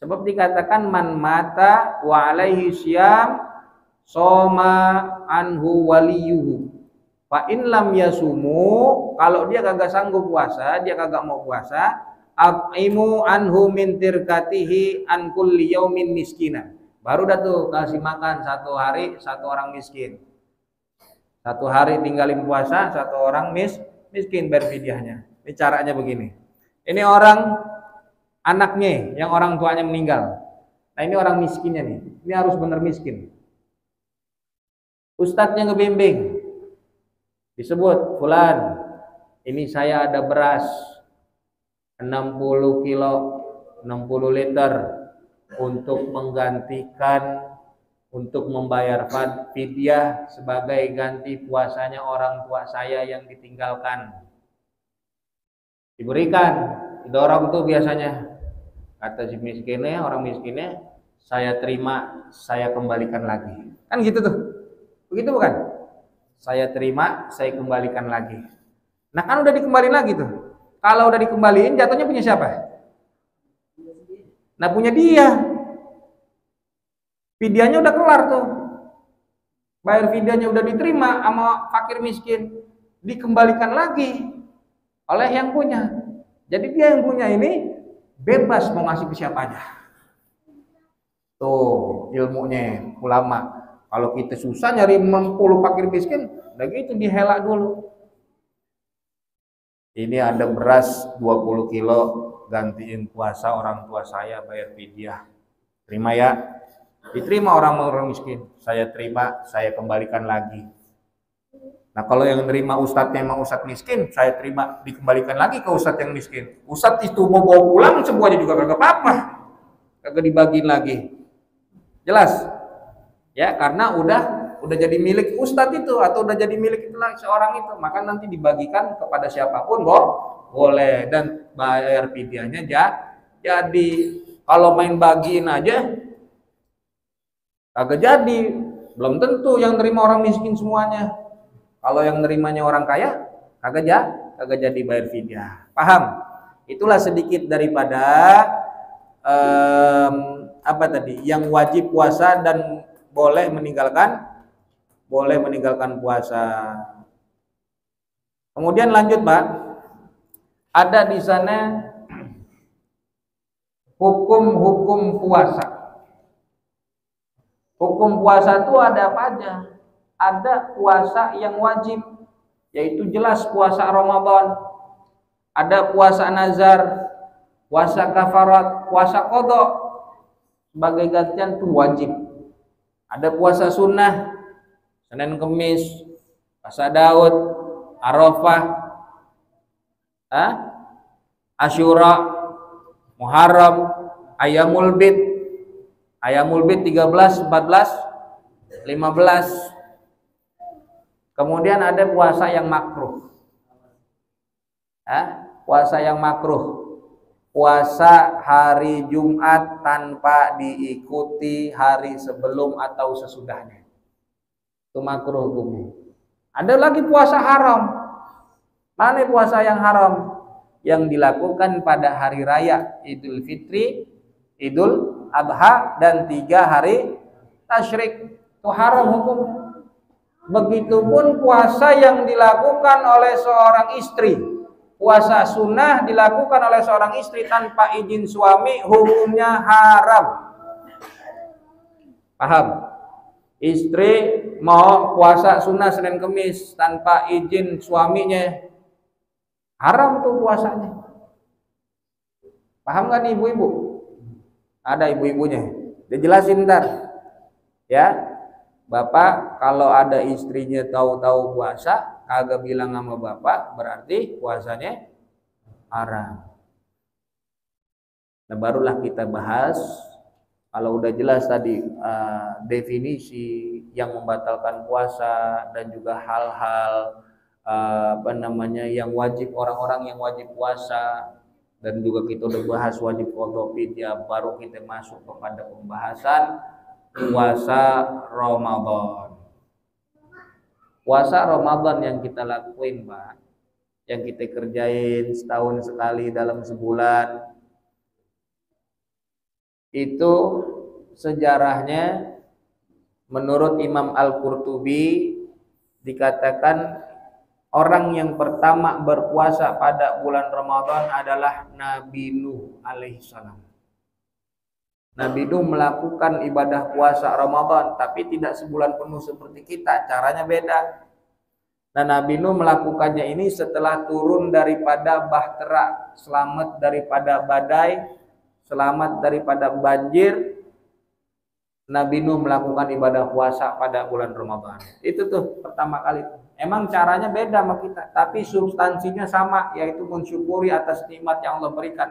Sebab dikatakan man mata wa alaihi syam soma anhu waliyuhu. Fa in lam yasumu, kalau dia kagak sanggup puasa, dia kagak mau puasa, aqimu anhu min tirkatihi an kulli yaumin miskina. Baru dah tuh kasih makan satu hari satu orang miskin. Satu hari tinggalin puasa, satu orang miskin berfidyahnya. Ini caranya begini. Ini orang anaknya yang orang tuanya meninggal. Nah, ini orang miskinnya nih. Ini harus benar miskin. Ustadznya ngebimbing. Disebut, fulan, ini saya ada beras 60 kilo, 60 liter untuk menggantikan, untuk membayar fidyah sebagai ganti puasanya orang tua saya yang ditinggalkan. Diberikan, didorong tuh biasanya. Kata si miskinnya, orang miskinnya, saya terima, saya kembalikan lagi. Kan gitu tuh. Begitu bukan? Saya terima, saya kembalikan lagi. Nah kan udah dikembaliin lagi tuh. Kalau udah dikembaliin, jatuhnya punya siapa? Nah punya dia. Fidyahnya udah kelar tuh. Bayar fidyahnya udah diterima sama fakir miskin. Dikembalikan lagi oleh yang punya. Jadi dia yang punya ini bebas mau ngasih ke siapa aja. Tuh ilmunya ulama. Kalau kita susah nyari 60 fakir miskin, udah gitu dihela dulu. Ini ada beras 20 kilo, gantiin puasa orang tua saya, bayar fidyah. Terima ya. Diterima orang miskin. Saya terima, saya kembalikan lagi. Nah kalau yang nerima ustadznya emang ustadz miskin, saya terima, dikembalikan lagi ke ustadz yang miskin. Ustadz itu mau bawa pulang semuanya juga kagak apa-apa. Kagak dibagiin lagi. Jelas? Ya karena udah jadi milik ustadz itu atau udah jadi milik itulah seorang itu, maka nanti dibagikan kepada siapapun boleh dan bayar fidyahnya jadi. Kalau main bagiin aja kagak jadi, belum tentu yang nerima orang miskin semuanya. Kalau yang nerimanya orang kaya kagak jadi bayar fidyah. Paham? Itulah sedikit daripada yang wajib puasa dan boleh meninggalkan puasa. Kemudian lanjut, Pak. Ada di sana hukum-hukum puasa. Hukum puasa itu ada apa aja? Ada puasa yang wajib, yaitu jelas puasa Ramadan. Ada puasa nazar, puasa kafarat, puasa qadha. Sebagai gantian itu wajib. Ada puasa sunnah, Senin Kemis, puasa Daud, Arafah, Asyura, Muharram, Ayyamul Bid. Ayyamul Bid 13, 14, 15. Kemudian ada puasa yang makruh. Puasa yang makruh. Puasa hari Jumat tanpa diikuti hari sebelum atau sesudahnya. Itu makruh hukumnya. Ada lagi puasa haram. Mana puasa yang haram? Yang dilakukan pada hari raya Idul Fitri, Idul Adha, dan 3 hari tasyrik. Itu haram hukumnya. Begitupun puasa yang dilakukan oleh seorang istri. Puasa sunnah dilakukan oleh seorang istri tanpa izin suami, hukumnya haram. Paham? Istri mau puasa sunnah Senin Kemis tanpa izin suaminya, haram tuh puasanya. Paham nggak nih ibu-ibu? Ada ibu-ibunya. Dijelasin ntar. Ya, bapak kalau ada istrinya tahu-tahu puasa, kagak bilang sama bapak, berarti puasanya haram. Nah, barulah kita bahas. Kalau udah jelas tadi definisi yang membatalkan puasa dan juga hal-hal yang wajib, orang-orang yang wajib puasa, dan juga kita udah bahas wajib qadha fidyah, baru kita masuk kepada pembahasan puasa Ramadan. Puasa Ramadan yang kita lakuin, Pak, yang kita kerjain setahun sekali dalam sebulan, itu sejarahnya menurut Imam Al-Qurtubi dikatakan orang yang pertama berpuasa pada bulan Ramadan adalah Nabi Nuh alaihissalam. Nabi Nuh melakukan ibadah puasa Ramadan, tapi tidak sebulan penuh seperti kita, caranya beda. Nah, Nabi Nuh melakukannya ini setelah turun daripada bahtera, selamat daripada badai, selamat daripada banjir. Nabi Nuh melakukan ibadah puasa pada bulan Ramadan. Itu tuh pertama kali. Emang caranya beda sama kita, tapi substansinya sama, yaitu mensyukuri atas nikmat yang Allah berikan.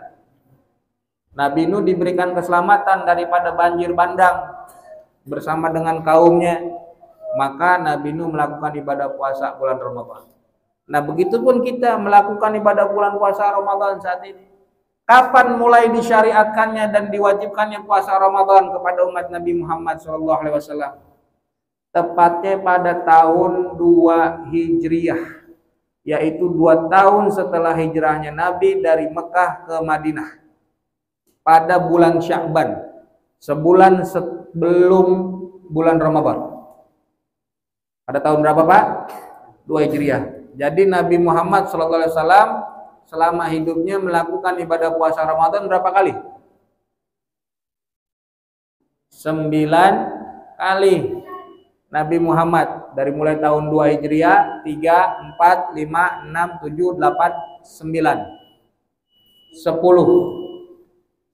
Nabi Nuh diberikan keselamatan daripada banjir bandang bersama dengan kaumnya, maka Nabi Nuh melakukan ibadah puasa bulan Ramadan. Nah, begitupun kita melakukan ibadah bulan puasa Ramadan saat ini. Kapan mulai disyariatkannya dan diwajibkannya puasa Ramadan kepada umat Nabi Muhammad SAW? Tepatnya pada tahun 2 Hijriah, yaitu 2 tahun setelah hijrahnya Nabi dari Mekah ke Madinah. Pada bulan Sya'ban, sebulan sebelum bulan Ramadan. Pada tahun berapa, Pak? 2 Hijriah. Jadi Nabi Muhammad SAW selama hidupnya melakukan ibadah puasa Ramadan berapa kali? 9 kali. Nabi Muhammad dari mulai tahun 2 Hijriah 3, 4, 5, 6, 7, 8, 9 10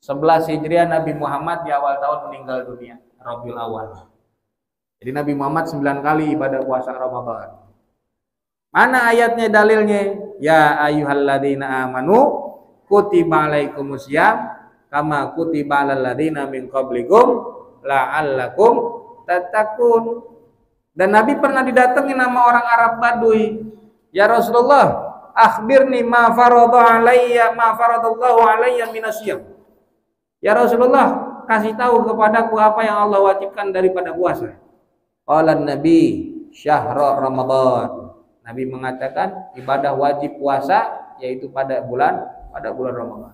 11 Hijriah Nabi Muhammad di awal tahun meninggal dunia, Rabiul Awal. Jadi Nabi Muhammad 9 kali ibadah puasa Ramadan. Mana ayatnya, dalilnya? Ya ayyuhalladzina amanu kutiba alaikumusiyam kama kutiba alal ladzina min qablikum la'allakum tattaqun. Dan Nabi pernah didatangi nama orang Arab Badui. Ya Rasulullah, akhbirni ma faradallahu alayya minasyiyam. Ya Rasulullah, kasih tahu kepadaku apa yang Allah wajibkan daripada puasa. Qala Nabi syahra Ramadan. Nabi mengatakan ibadah wajib puasa yaitu pada bulan Ramadan.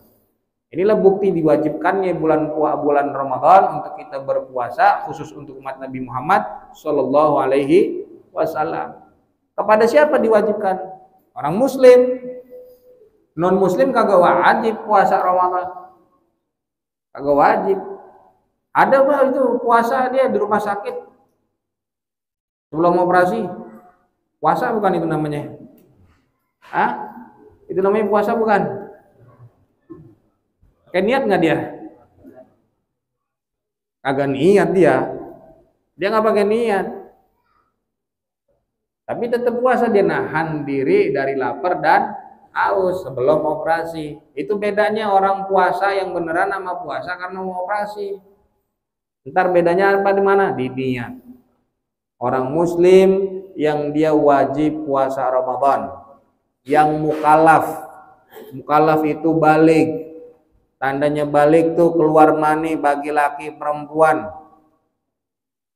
Inilah bukti diwajibkannya bulan Ramadan untuk kita berpuasa, khusus untuk umat Nabi Muhammad sallallahu alaihi wasallam. Kepada siapa diwajibkan? Orang muslim. Non muslim kagak wajib puasa Ramadan. Kagak wajib. Ada Pak itu puasa dia di rumah sakit sebelum operasi. Puasa bukan itu namanya? Itu namanya puasa bukan? Kayak niat nggak dia? Kagak niat dia. Dia nggak pakai niat. Tapi tetap puasa, dia nahan diri dari lapar dan haus sebelum operasi. Itu bedanya orang puasa yang beneran sama puasa karena mau operasi. Ntar bedanya apa di mana? Di niat. Orang muslim yang dia wajib puasa Ramadan, yang mukallaf itu balik. Tandanya balik tuh keluar mani bagi laki perempuan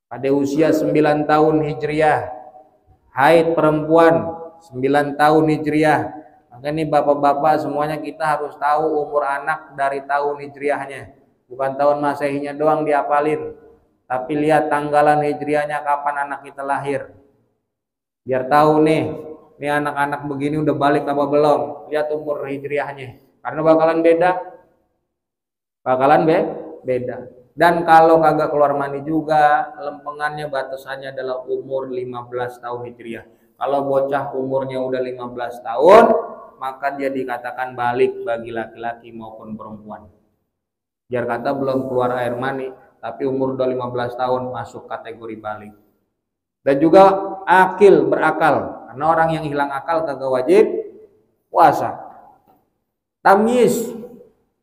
pada usia 9 tahun Hijriah, haid perempuan 9 tahun Hijriah. Maka ini bapak-bapak semuanya kita harus tahu umur anak dari tahun Hijriahnya, bukan tahun Masehinya doang diapalin, tapi lihat tanggalan Hijriahnya kapan anak kita lahir, biar tahu nih anak-anak begini udah balik apa belum. Lihat umur Hijriahnya, karena bakalan beda. Dan kalau kagak keluar mani juga, lempengannya batasannya adalah umur 15 tahun Hijriah. Kalau bocah umurnya udah 15 tahun, maka dia dikatakan balik bagi laki-laki maupun perempuan. Biar kata belum keluar air mani, tapi umur udah 15 tahun masuk kategori balik. Dan juga akil, berakal. Karena orang yang hilang akal kagak wajib puasa. Tamyiz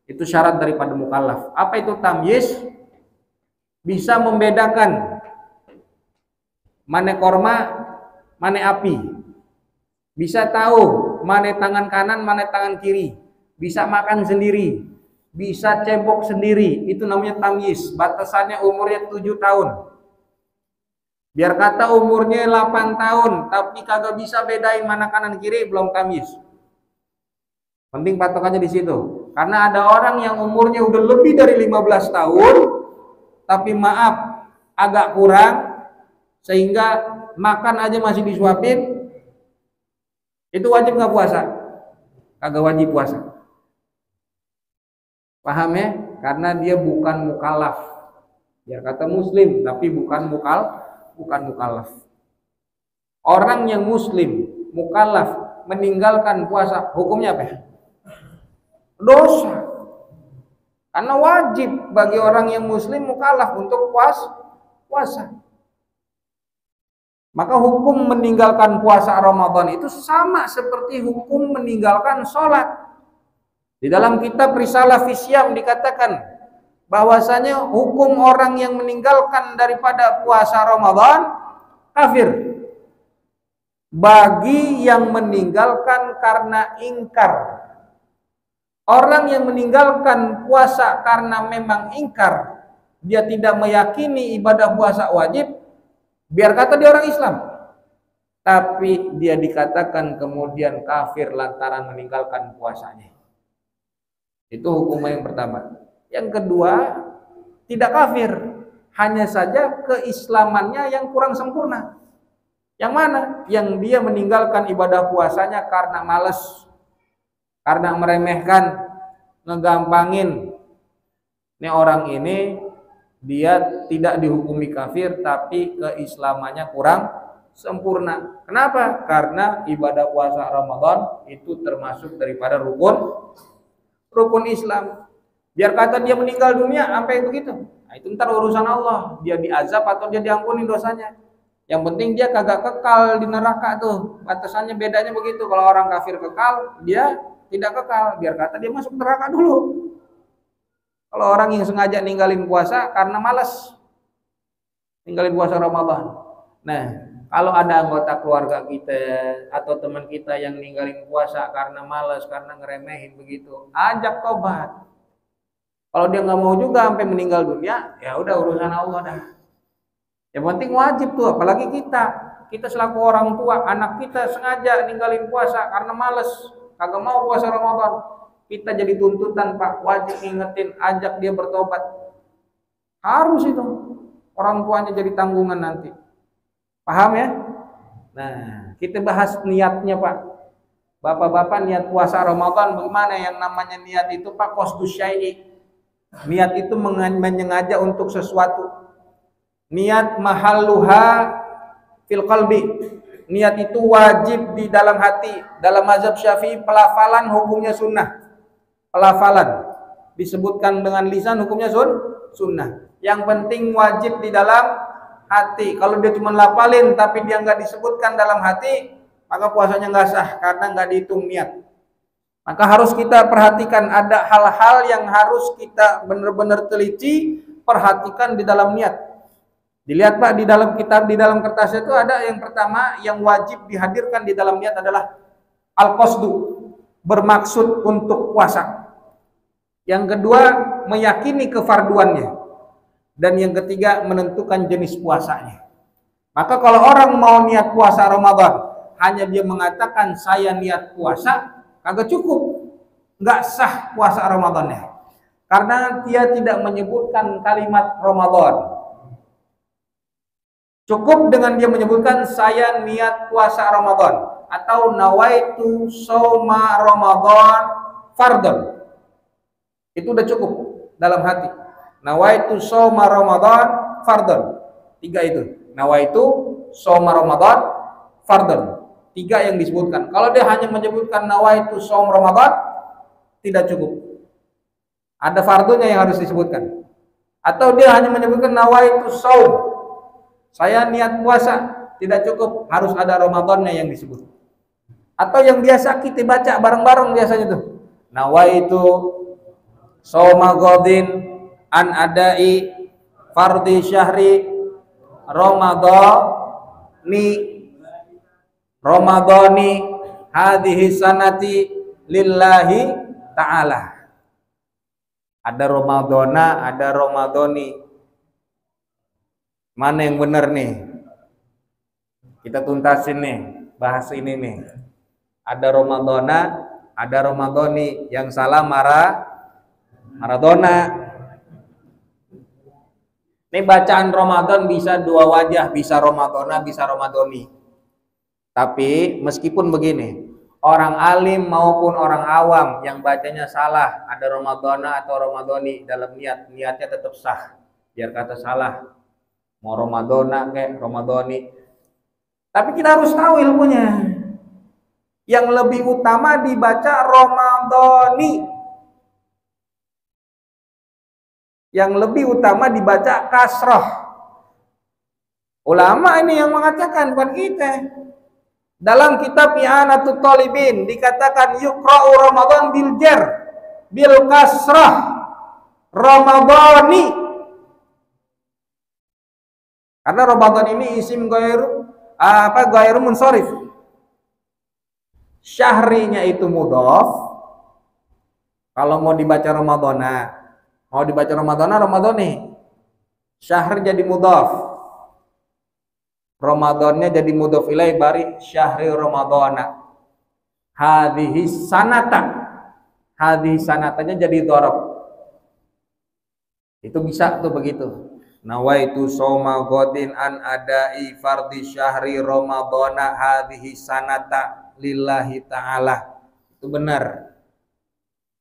itu syarat daripada mukallaf. Apa itu tamyiz? Bisa membedakan mana korma, mana api. Bisa tahu mana tangan kanan, mana tangan kiri. Bisa makan sendiri, bisa cebok sendiri. Itu namanya tamyiz. Batasannya umurnya 7 tahun. Biar kata umurnya 8 tahun, tapi kagak bisa bedain mana kanan kiri, belum tamyiz. Penting patokannya di situ. Karena ada orang yang umurnya udah lebih dari 15 tahun, tapi maaf agak kurang, sehingga makan aja masih disuapin. Itu wajib nggak puasa? Kagak wajib puasa. Paham ya? Karena dia bukan mukallaf. Biar kata muslim, tapi bukan mukallaf. Orang yang muslim, mukallaf, meninggalkan puasa, hukumnya apa? Dosa. Karena wajib bagi orang yang muslim mukallaf untuk puasa. Maka hukum meninggalkan puasa Ramadan itu sama seperti hukum meninggalkan sholat. Di dalam kitab Risalah fi Syiyam dikatakan bahwasanya hukum orang yang meninggalkan daripada puasa Ramadan kafir. Bagi yang meninggalkan karena ingkar. Orang yang meninggalkan puasa karena memang ingkar, dia tidak meyakini ibadah puasa wajib, biar kata dia orang Islam, tapi dia dikatakan kemudian kafir lantaran meninggalkan puasanya. Itu hukuman yang pertama. Yang kedua, tidak kafir, hanya saja keislamannya yang kurang sempurna. Yang mana? Yang dia meninggalkan ibadah puasanya karena malas, karena meremehkan, ngegampangin. Ini orang ini dia tidak dihukumi kafir, tapi keislamannya kurang sempurna. Kenapa? Karena ibadah puasa Ramadan itu termasuk daripada rukun Islam. Biar kata dia meninggal dunia sampai begitu, nah itu ntar urusan Allah, dia diazab atau dia diampuni dosanya. Yang penting dia kagak kekal di neraka tuh. Batasannya bedanya begitu. Kalau orang kafir kekal, dia tidak kekal. Biar kata dia masuk neraka dulu. Kalau orang yang sengaja ninggalin puasa karena malas, ninggalin puasa Ramadan. Nah, kalau ada anggota keluarga kita atau teman kita yang ninggalin puasa karena malas, karena ngeremehin begitu, ajak tobat. Kalau dia nggak mau juga sampai meninggal dunia, ya udah urusan Allah dah. Yang penting wajib tuh, apalagi kita selaku orang tua, anak kita sengaja ninggalin puasa karena malas, kagak mau puasa Ramadan. Kita jadi tuntutan, Pak, wajib ngingetin, ajak dia bertobat. Harus itu. Orang tuanya jadi tanggungan nanti. Paham ya? Nah, kita bahas niatnya, Pak. Bapak-bapak niat puasa Ramadan bagaimana? Yang namanya niat itu, Pak, qasdus syai'i. Niat itu menyengaja untuk sesuatu. Niat mahalluha fil qalbi. Niat itu wajib di dalam hati. Dalam mazhab Syafi'i pelafalan hukumnya sunnah. Pelafalan disebutkan dengan lisan hukumnya sunnah. Yang penting wajib di dalam hati. Kalau dia cuma lafalin tapi dia nggak disebutkan dalam hati, maka puasanya nggak sah karena nggak dihitung niat. Maka harus kita perhatikan, ada hal-hal yang harus kita benar-benar teliti, perhatikan di dalam niat. Dilihat, Pak, di dalam kitab, di dalam kertas itu ada yang pertama yang wajib dihadirkan di dalam niat adalah al-qasdu, bermaksud untuk puasa. Yang kedua, meyakini kefarduannya. Dan yang ketiga, menentukan jenis puasanya. Maka kalau orang mau niat puasa Ramadan, hanya dia mengatakan saya niat puasa, kagak cukup, nggak sah puasa Ramadannya. Karena dia tidak menyebutkan kalimat Ramadan. Cukup dengan dia menyebutkan saya niat puasa Ramadan atau nawaitu shauma Ramadan fardhan. Itu udah cukup dalam hati. Nawaitu shauma Ramadan fardhan. 3 itu. Nawaitu shauma Ramadan fardhan. 3 yang disebutkan. Kalau dia hanya menyebutkan nawaitu shaum Ramadan, tidak cukup. Ada fardunya yang harus disebutkan. Atau dia hanya menyebutkan nawaitu shaum. Saya niat puasa, tidak cukup, harus ada Ramadannya yang disebut. Atau yang biasa kita baca bareng-bareng biasanya tuh. Nawaitu shauma ghadin an adai fardhi syahri Ramadhani hadhihi sanati lillahi ta'ala. Ada Ramadhana, ada Ramadhani. Mana yang benar nih? Kita tuntasin nih, bahas ini nih. Ada Ramadhana, ada Ramadhani. Yang salah Maradona. Ini bacaan Ramadan bisa dua wajah, bisa Ramadhana, bisa Ramadhani. Tapi meskipun begini, orang alim maupun orang awam yang bacanya salah, ada Ramadhana atau Ramadhani dalam niatnya tetap sah. Biar kata salah, mau Ramadhana kayak Ramadhani. Tapi kita harus tahu ilmunya. Yang lebih utama dibaca Ramadhani. Yang lebih utama dibaca kasroh. Ulama ini yang mengatakan, bukan kita. Dalam kitab I'anatut Thalibin dikatakan yuqra'u Ramadan bil jar bil kasrah Ramadhani. Karena Ramadan ini isim ghairu munsharif. Syahrinya itu mudhaf. Kalau mau dibaca Ramadhana, mau dibaca Ramadhani. Syahr jadi mudhaf. Ramadannya jadi mudhaf ilaih, bari syahri Ramadhana. Hadhihi sanata. Hadhihi sanatanya jadi dharab. Itu bisa tuh begitu. Nawaitu shauma ghadin an adai fardhi syahri Ramadhana hadhihi sanata lillahi ta'ala. Itu benar.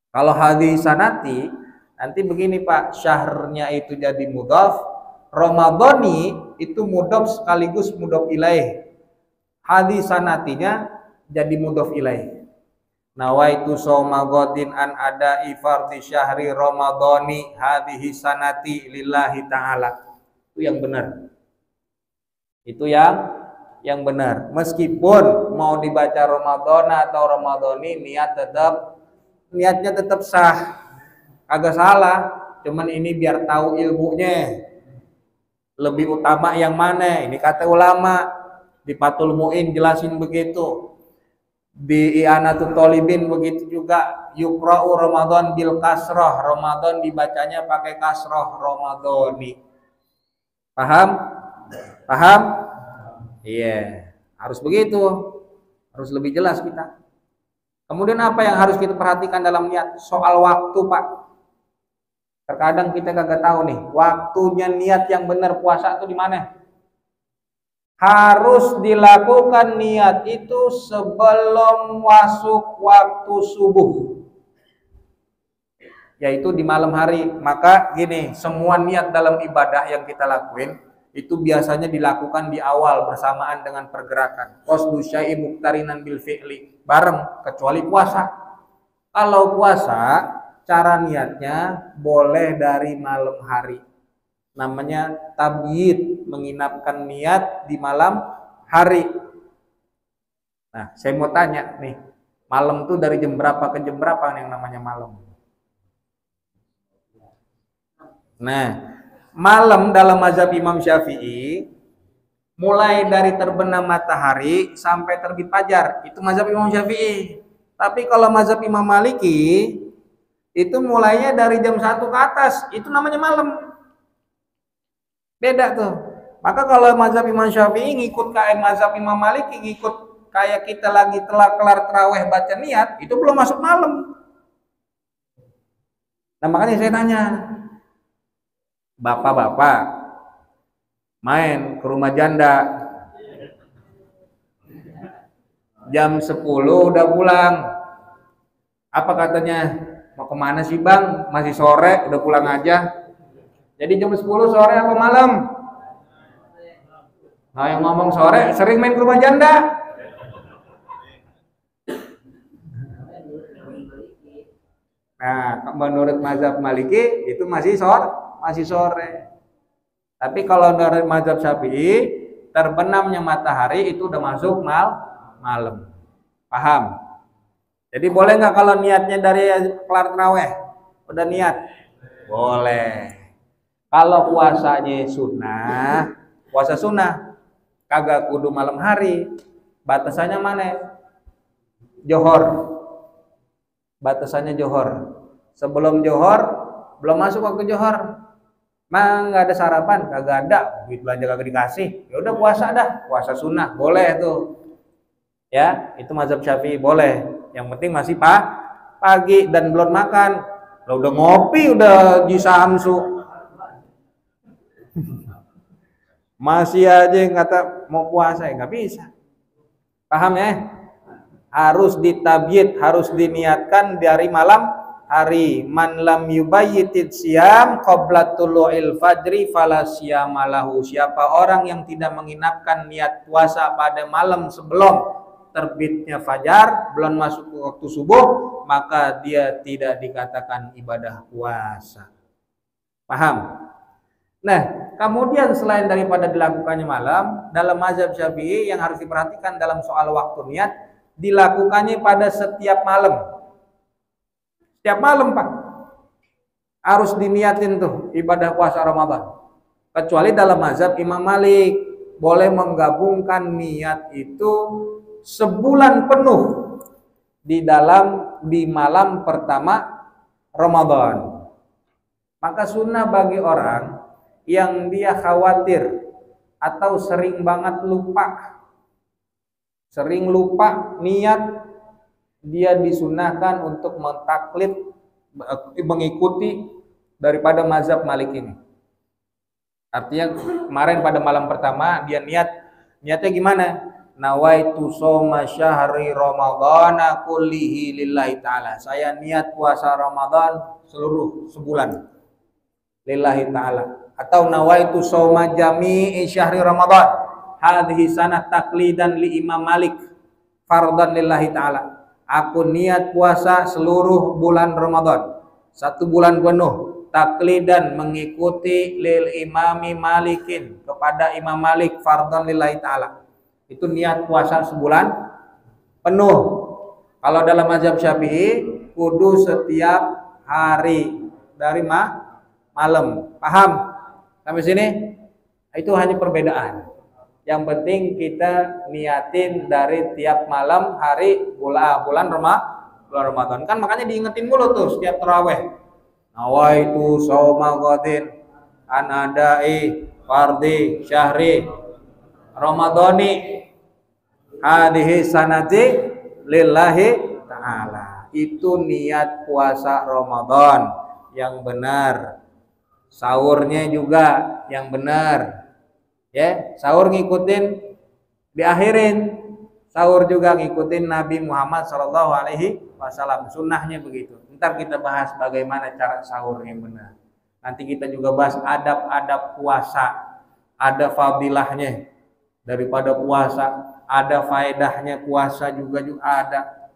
Kalau hadhihi sanati nanti begini Pak, syahrnya itu jadi mudhaf, Ramadhani itu mudhaf sekaligus mudhaf ilaih. Hadhihi sanatinya jadi mudhaf ilaih. Nawaitu shauma ghadin an adai fardhi syahri Ramadhani hadhihi sanati lillahi ta'ala. Itu yang benar. Itu yang benar. Meskipun mau dibaca Ramadhana atau Ramadhani, niatnya tetap sah. Agak salah, cuman ini biar tahu ilmunya. Lebih utama yang mana? Ini kata ulama. Di Fathul Mu'in jelasin begitu. Di I'anatut Thalibin begitu juga. Yuqra'u Ramadan bil kasrah. Ramadan dibacanya pakai kasrah, Ramadhani. Paham? Paham? Iya, harus begitu. Harus lebih jelas kita. Kemudian apa yang harus kita perhatikan dalam niat? Soal waktu, Pak. Terkadang kita kagak tahu nih, waktunya niat yang benar puasa itu di mana? Harus dilakukan niat itu sebelum masuk waktu subuh. Yaitu di malam hari. Maka gini, semua niat dalam ibadah yang kita lakuin itu biasanya dilakukan di awal bersamaan dengan pergerakan. Qasdu syai'i muqtarinan bil fi'li, bareng, kecuali puasa. Kalau puasa, cara niatnya boleh dari malam hari. Namanya tabyid, menginapkan niat di malam hari. Nah, saya mau tanya nih, malam tuh dari jam berapa ke jam berapa yang namanya malam? Nah, malam dalam mazhab Imam Syafi'i mulai dari terbenam matahari sampai terbit fajar, itu mazhab Imam Syafi'i. Tapi kalau mazhab Imam Maliki itu mulainya dari jam 1 ke atas, itu namanya malam. Beda tuh. Maka kalau mazhab Imam Syafi'i ngikut kayak mazhab Imam Maliki, ngikut kayak kita lagi telah kelar tarawih baca niat, itu belum masuk malam. Nah, makanya saya tanya, bapak-bapak main ke rumah janda jam 10 udah pulang, apa katanya? Mau kemana sih bang? Masih sore, udah pulang aja. Jadi jam 10 sore apa malam? Nah, yang ngomong sore sering main ke rumah janda. Nah, menurut mazhab Maliki itu masih sore. Tapi kalau menurut mazhab Syafi'i, terbenamnya matahari itu udah masuk malam. Paham? Jadi boleh nggak kalau niatnya dari kelar tarawih? Udah niat? Boleh. Kalau puasanya sunnah, puasa sunnah, kagak kudu malam hari. Batasannya mana? Johor. Batasannya johor. Sebelum johor, belum masuk waktu johor. Mah nggak ada sarapan, kagak ada, duit belanja kagak dikasih. Ya udah puasa dah, puasa sunnah, boleh tuh. Ya, itu mazhab Syafi'i boleh. Yang penting masih pagi dan belum makan. Kalau udah ngopi udah di samsu. Masih aja yang kata mau puasa ya nggak bisa. Paham ya? Harus ditabyid, harus diniatkan dari malam hari. Man lam yubayyitid siyam qabla tulu'il fajri fala siyama lahu. Siapa orang yang tidak menginapkan niat puasa pada malam sebelum terbitnya fajar, belum masuk ke waktu subuh, maka dia tidak dikatakan ibadah puasa. Paham? Nah, kemudian selain daripada dilakukannya malam, dalam mazhab Syafi'i yang harus diperhatikan dalam soal waktu niat, dilakukannya pada setiap malam. Setiap malam, Pak. Harus diniatin tuh ibadah puasa Ramadan. Kecuali dalam mazhab Imam Malik, boleh menggabungkan niat itu sebulan penuh di malam pertama Ramadan. Maka sunnah bagi orang yang dia khawatir atau sering banget sering lupa niat, dia disunahkan untuk mentaklid, mengikuti daripada mazhab Malik ini. Artinya kemarin pada malam pertama dia niatnya gimana? Nawaitu shoma syahri ramadhana kullihi lillahi ta'ala. Saya niat puasa Ramadan seluruh sebulan lillahi ta'ala. Atau nawaitu shoma jami'i syahri Ramadan hadhihi sanat taklidan li Imam Malik fardan lillahi ta'ala. Aku niat puasa seluruh bulan Ramadan, 1 bulan penuh, taklidan mengikuti lil imami Malikin, kepada Imam Malik fardan lillahi ta'ala. Itu niat puasa sebulan penuh. Kalau dalam mazhab Syafi'i kudu setiap hari dari malam. Paham? Sampai sini? Itu hanya perbedaan. Yang penting kita niatin dari tiap malam hari bulan Ramadan. Kan makanya diingetin mulu tuh setiap tarawih. Nawaitu shauma ghadin an adai fardhi syahri Ramadhani hadhihi sanati lillahi ta'ala. Itu niat puasa Ramadan yang benar. Sahurnya juga yang benar. Ya, sahur ngikutin, diakhirin. Sahur juga ngikutin Nabi Muhammad SAW. Sunnahnya begitu. Ntar kita bahas bagaimana cara sahur yang benar. Nanti kita juga bahas adab-adab puasa. Ada fadilahnya daripada puasa, ada faedahnya puasa juga ada.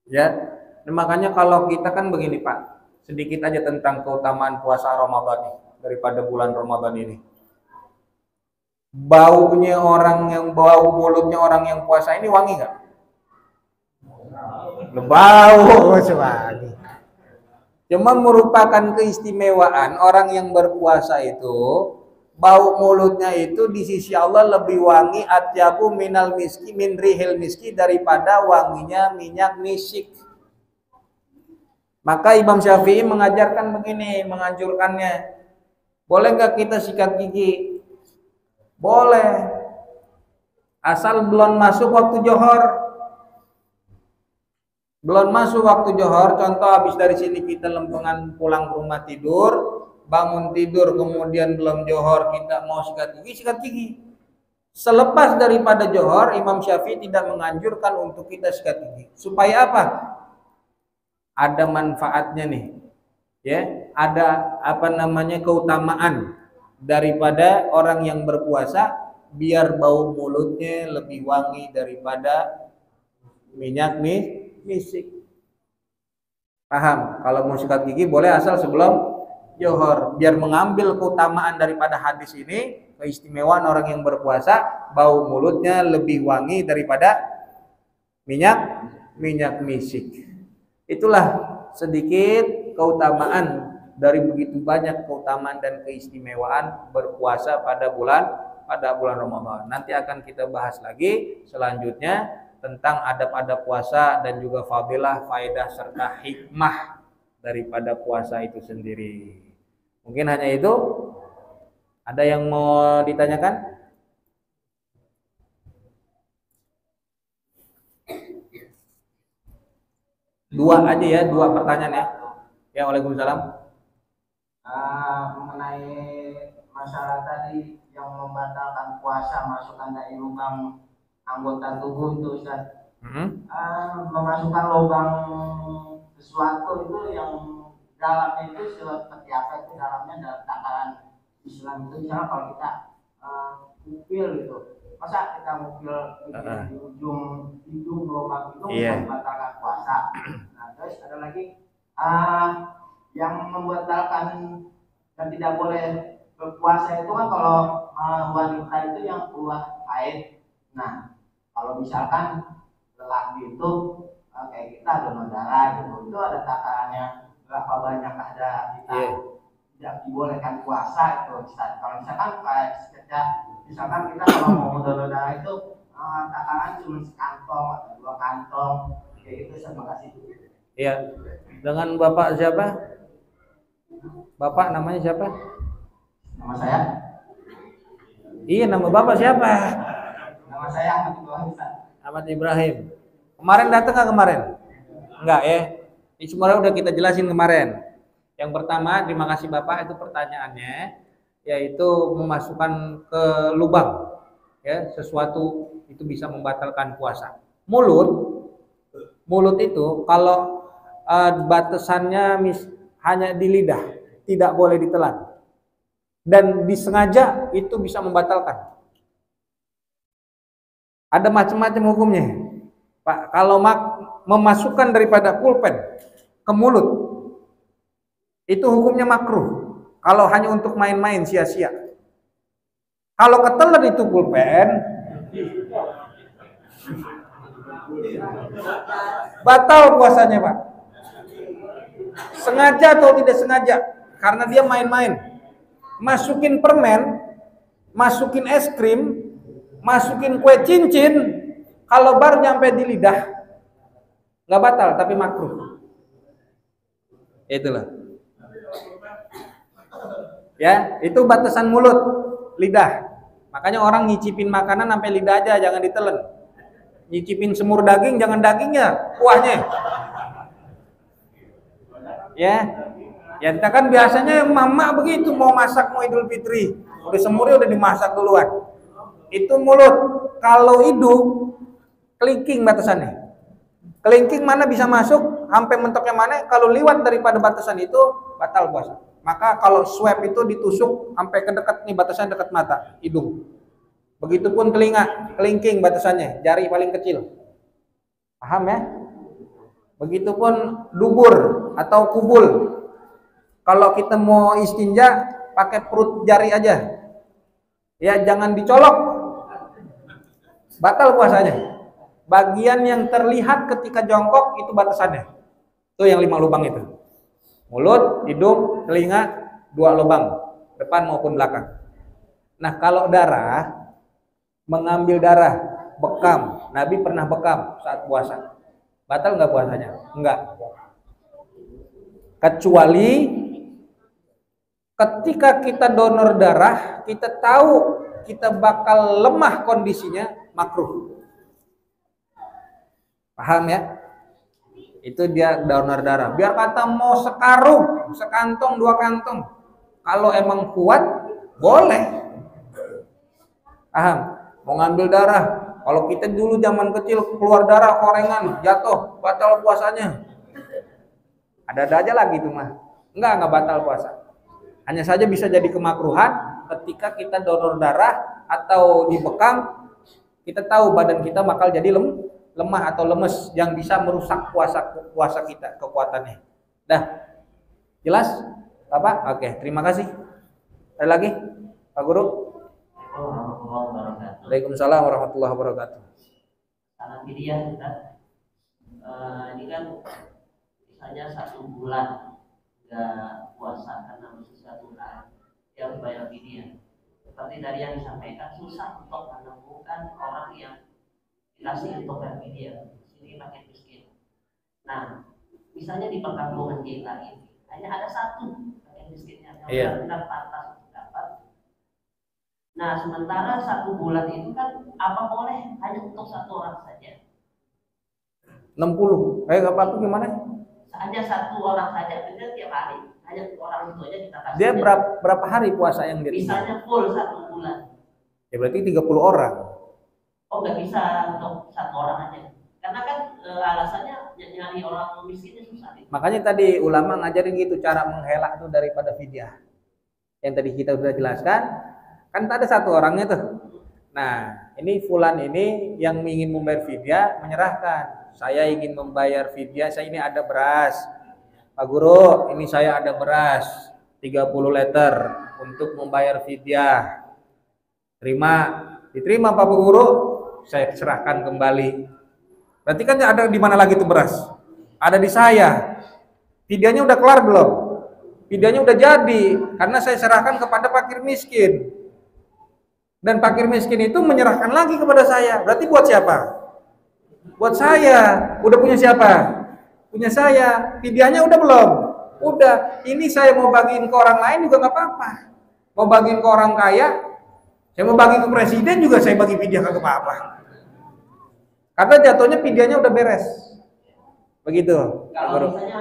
Ya. Nah, makanya kalau kita kan begini, Pak. Sedikit aja tentang keutamaan puasa Ramadan nih, daripada bulan Ramadan ini. Bau mulutnya orang yang puasa ini wangi nggak? Bau wangi. Cuma merupakan keistimewaan orang yang berpuasa itu, bau mulutnya itu di sisi Allah lebih wangi atyabu minal miski min rihil miski, daripada wanginya minyak misik. Maka Imam Syafi'i mengajarkan begini, menganjurkannya. Boleh nggak kita sikat gigi? Boleh. Asal belum masuk waktu johor. Belum masuk waktu johor, contoh habis dari sini kita lempengan pulang ke rumah tidur, bangun tidur kemudian belum johor kita mau sikat gigi. Selepas daripada johor, Imam Syafi'i tidak menganjurkan untuk kita sikat gigi. Supaya apa? Ada manfaatnya nih, ya, ada keutamaan daripada orang yang berpuasa, biar bau mulutnya lebih wangi daripada minyak misik. Paham? Kalau mau sikat gigi boleh asal sebelum johor, biar mengambil keutamaan daripada hadis ini, keistimewaan orang yang berpuasa, bau mulutnya lebih wangi daripada minyak misik. Itulah sedikit keutamaan dari begitu banyak keutamaan dan keistimewaan berpuasa pada bulan Ramadan. Nanti akan kita bahas lagi selanjutnya tentang adab-adab puasa dan juga fadilah, faedah serta hikmah daripada puasa itu sendiri. Mungkin hanya itu. Ada yang mau ditanyakan? Dua aja ya, dua pertanyaan ya. Ya, waalaikumsalam. Mengenai masalah tadi yang membatalkan puasa masukkan dari lubang anggota tubuh itu Ustaz. Memasukkan lubang sesuatu itu yang dalamnya itu seperti apa, itu dalamnya dalam takaran Islam itu misalnya kalau kita mukil gitu, masa kita mukil di ujung lubang itu membatalkan puasa. Nah terus ada lagi yang membatalkan dan tidak boleh berpuasa itu kan kalau wanita itu yang keluar haid. Nah kalau misalkan lelaki itu kayak kita donor darah gitu, itu ada takarannya berapa banyak ada kita tidak dibolehkan puasa itu Ustaz. Kalau misalkan kayak kerja, misalkan kita kalau mau donor darah itu takaran cuma sekantong atau 2 kantong kayak gitu. Terima kasih. Iya. Dengan Bapak siapa? Bapak namanya siapa? Nama saya? Iya, nama Bapak siapa? Nama saya Ahmad Ibrahim Ustaz. Ahmad Ibrahim. Kemarin datang nggak kemarin? Enggak ya? Ini semuanya udah kita jelasin kemarin. Yang pertama, terima kasih Bapak, itu pertanyaannya, yaitu memasukkan ke lubang, ya, sesuatu itu bisa membatalkan puasa. Mulut itu kalau batasannya hanya di lidah, tidak boleh ditelan, dan disengaja itu bisa membatalkan. Ada macam-macam hukumnya, Pak. Kalau memasukkan daripada pulpen ke mulut, itu hukumnya makruh. Kalau hanya untuk main-main sia-sia. Kalau ketelan itu pulpen, batal puasanya, Pak. Sengaja atau tidak sengaja, karena dia main-main. Masukin permen, masukin es krim, masukin kue cincin, kalau baru nyampe di lidah, nggak batal tapi makruh. Itulah. Ya, itu batasan mulut, lidah. Makanya orang nyicipin makanan sampai lidah aja, jangan ditelan. Nyicipin semur daging, jangan dagingnya, kuahnya. Ya, kita kan biasanya mama begitu mau masak mau Idul Fitri, udah semurnya udah dimasak duluan. Itu mulut. Kalau hidung, kelingking batasannya. Kelingking mana bisa masuk, sampai mentoknya mana, kalau liwat daripada batasan itu batal puasa. Maka kalau swab itu ditusuk sampai ke dekat nih, batasan dekat mata, hidung. Begitupun telinga, kelingking batasannya, jari paling kecil. Paham ya? Begitupun dubur atau kubul. Kalau kita mau istinja pakai perut jari aja. Ya, jangan dicolok. Batal puasanya. Bagian yang terlihat ketika jongkok itu batasannya. Itu yang 5 lubang itu. Mulut, hidung, telinga, 2 lubang, depan maupun belakang. Nah, kalau darah, mengambil darah, bekam. Nabi pernah bekam saat puasa. Batal nggak puasanya? Enggak. Kecuali ketika kita donor darah, kita tahu kita bakal lemah kondisinya, makruh. Paham ya? Itu dia donor darah. Biar kata mau sekarung, sekantong, 2 kantong, kalau emang kuat boleh. Paham? Mau ngambil darah, kalau kita dulu zaman kecil keluar darah korengan, jatuh, batal puasanya. Ada aja lagi itu mah. Enggak batal puasa. Hanya saja bisa jadi kemakruhan ketika kita donor darah atau dibekam, kita tahu badan kita bakal jadi lemah atau lemes yang bisa merusak puasa kita, kekuatannya. Dah. Jelas? Bapak? Oke, terima kasih. Ada lagi? Pak Guru? Waalaikumsalam warahmatullahi wabarakatuh. Salam fidyah Ustaz. Ini kan misalnya 1 bulan nggak puasa karena masih 1 bulan yang bayar fidyah. Seperti dari yang disampaikan, susah untuk menemukan orang yang dikasih untuk bayar fidyah. Sini pakai miskin. Nah, misalnya di perkampungan kita ini hanya ada 1 pakai miskinnya yang benar-benar pantas untuk dapat. Nah, sementara 1 bulan itu kan apa boleh hanya untuk 1 orang saja? 60. Bapak gimana? Hanya 1 orang saja, benar tiap hari. Hanya orang itu aja kita kasih. Dia berapa hari puasa yang dia? Misalnya full 1 bulan. Ya berarti 30 orang. Oh, nggak bisa untuk 1 orang aja. Karena kan alasannya nyari orang miskinnya susah. Makanya tadi ulama ngajarin gitu cara menghelak itu daripada fidyah. Yang tadi kita sudah jelaskan, kan ada 1 orangnya tuh. Nah, ini fulan ini yang ingin membayar fidyah menyerahkan. Saya ingin membayar fidyah, saya ini ada beras. Pak Guru, ini saya ada beras 30 liter untuk membayar fidyah. Diterima Pak Guru, saya serahkan kembali. Berarti kan ada di mana lagi tuh beras? Ada di saya. Fidyahnya udah kelar belum? Fidyahnya udah jadi karena saya serahkan kepada fakir miskin. Dan fakir miskin itu menyerahkan lagi kepada saya. Berarti buat siapa? Buat saya. Udah punya siapa? Punya saya. Fidyahnya udah belum? Udah. Ini saya mau bagiin ke orang lain juga nggak apa-apa. Mau bagiin ke orang kaya, saya mau bagi ke presiden juga saya bagi fidyah ke apa-apa. Karena jatuhnya fidyahnya udah beres. Begitu. Kalau misalnya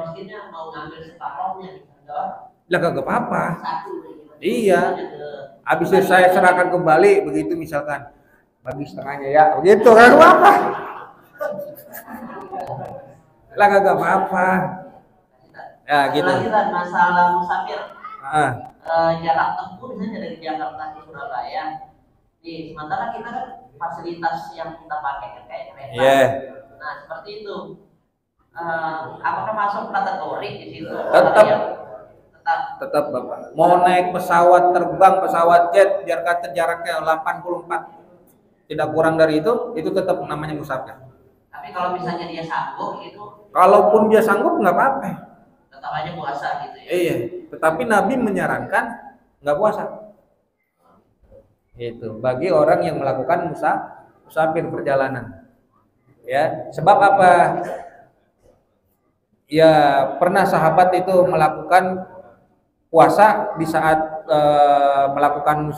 miskinnya mau ngambil separohnya, lah gak apa-apa. 1. Iya. Habis itu saya serahkan kembali, begitu misalkan bagi setengahnya ya, begitu kan apa? Lah gak apa-apa. Ya gitu. Lagi kan masalah musafir. Jarak tempuh misalnya dari Jakarta ke Surabaya. Sementara kita kan fasilitas yang kita pakai kan kayak kereta. Yeah. Nah, seperti itu. Apakah masuk kategori di situ? Tetap Bapak. Mau naik pesawat terbang, pesawat jet, jaraknya 84. Tidak kurang dari itu tetap namanya musafir. Tapi kalau misalnya dia sanggup itu, kalaupun dia sanggup nggak apa-apa. Tetap aja puasa gitu ya. Iya, tetapi Nabi menyarankan nggak puasa. Itu bagi orang yang melakukan musafir perjalanan. Ya, sebab apa? Ya, pernah sahabat itu melakukan puasa di saat melakukan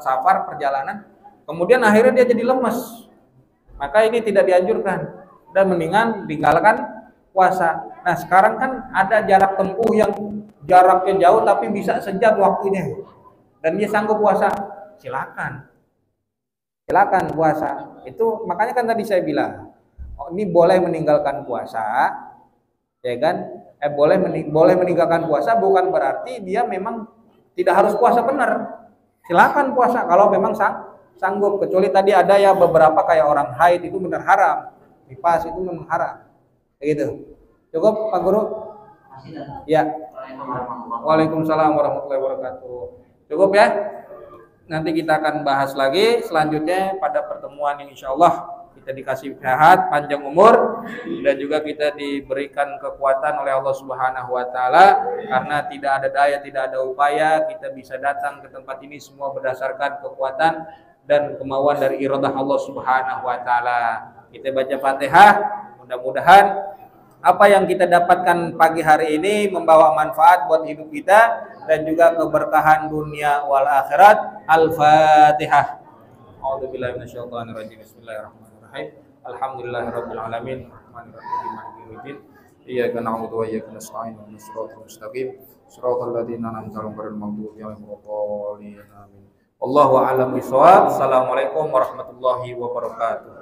safar perjalanan, kemudian akhirnya dia jadi lemes. Maka ini tidak dianjurkan dan mendingan tinggalkan puasa. Nah, sekarang kan ada jarak tempuh yang jaraknya jauh tapi bisa sejam waktunya dan dia sanggup puasa, silakan puasa. Itu makanya kan tadi saya bilang, ini boleh meninggalkan puasa, ya kan? Boleh meninggalkan puasa bukan berarti dia memang tidak harus puasa benar. Silakan puasa kalau memang sanggup. Kecuali tadi ada ya beberapa kayak orang haid itu benar haram. Nifas itu memang haram. Begitu. Cukup Pak Guru? Ya. Waalaikumsalam warahmatullahi wabarakatuh. Cukup ya. Nanti kita akan bahas lagi selanjutnya pada pertemuan yang insyaallah kita dikasih sehat, panjang umur, dan juga kita diberikan kekuatan oleh Allah Subhanahu wa taala, karena tidak ada daya, tidak ada upaya kita bisa datang ke tempat ini semua berdasarkan kekuatan dan kemauan dari iradah Allah Subhanahu wa taala. Kita baca Fatihah, mudah-mudahan apa yang kita dapatkan pagi hari ini membawa manfaat buat hidup kita dan juga keberkahan dunia wal akhirat. Al-Fatihah. A'udzubillahi minasyaitonir rajim. Bismillahirrahmanirrahim. Alhamdulillahirabbil alamin. Arrahmanirrahim. Maliki yaumiddin. Iyyaka na'budu wa iyyaka nasta'in. Ihdinas siratal mustaqim. Shiratal ladzina an'amta 'alaihim ghairil maghdubi 'alaihim waladdallin. Amin. Wallahu a'lam bishawab. Assalamualaikum warahmatullahi wabarakatuh.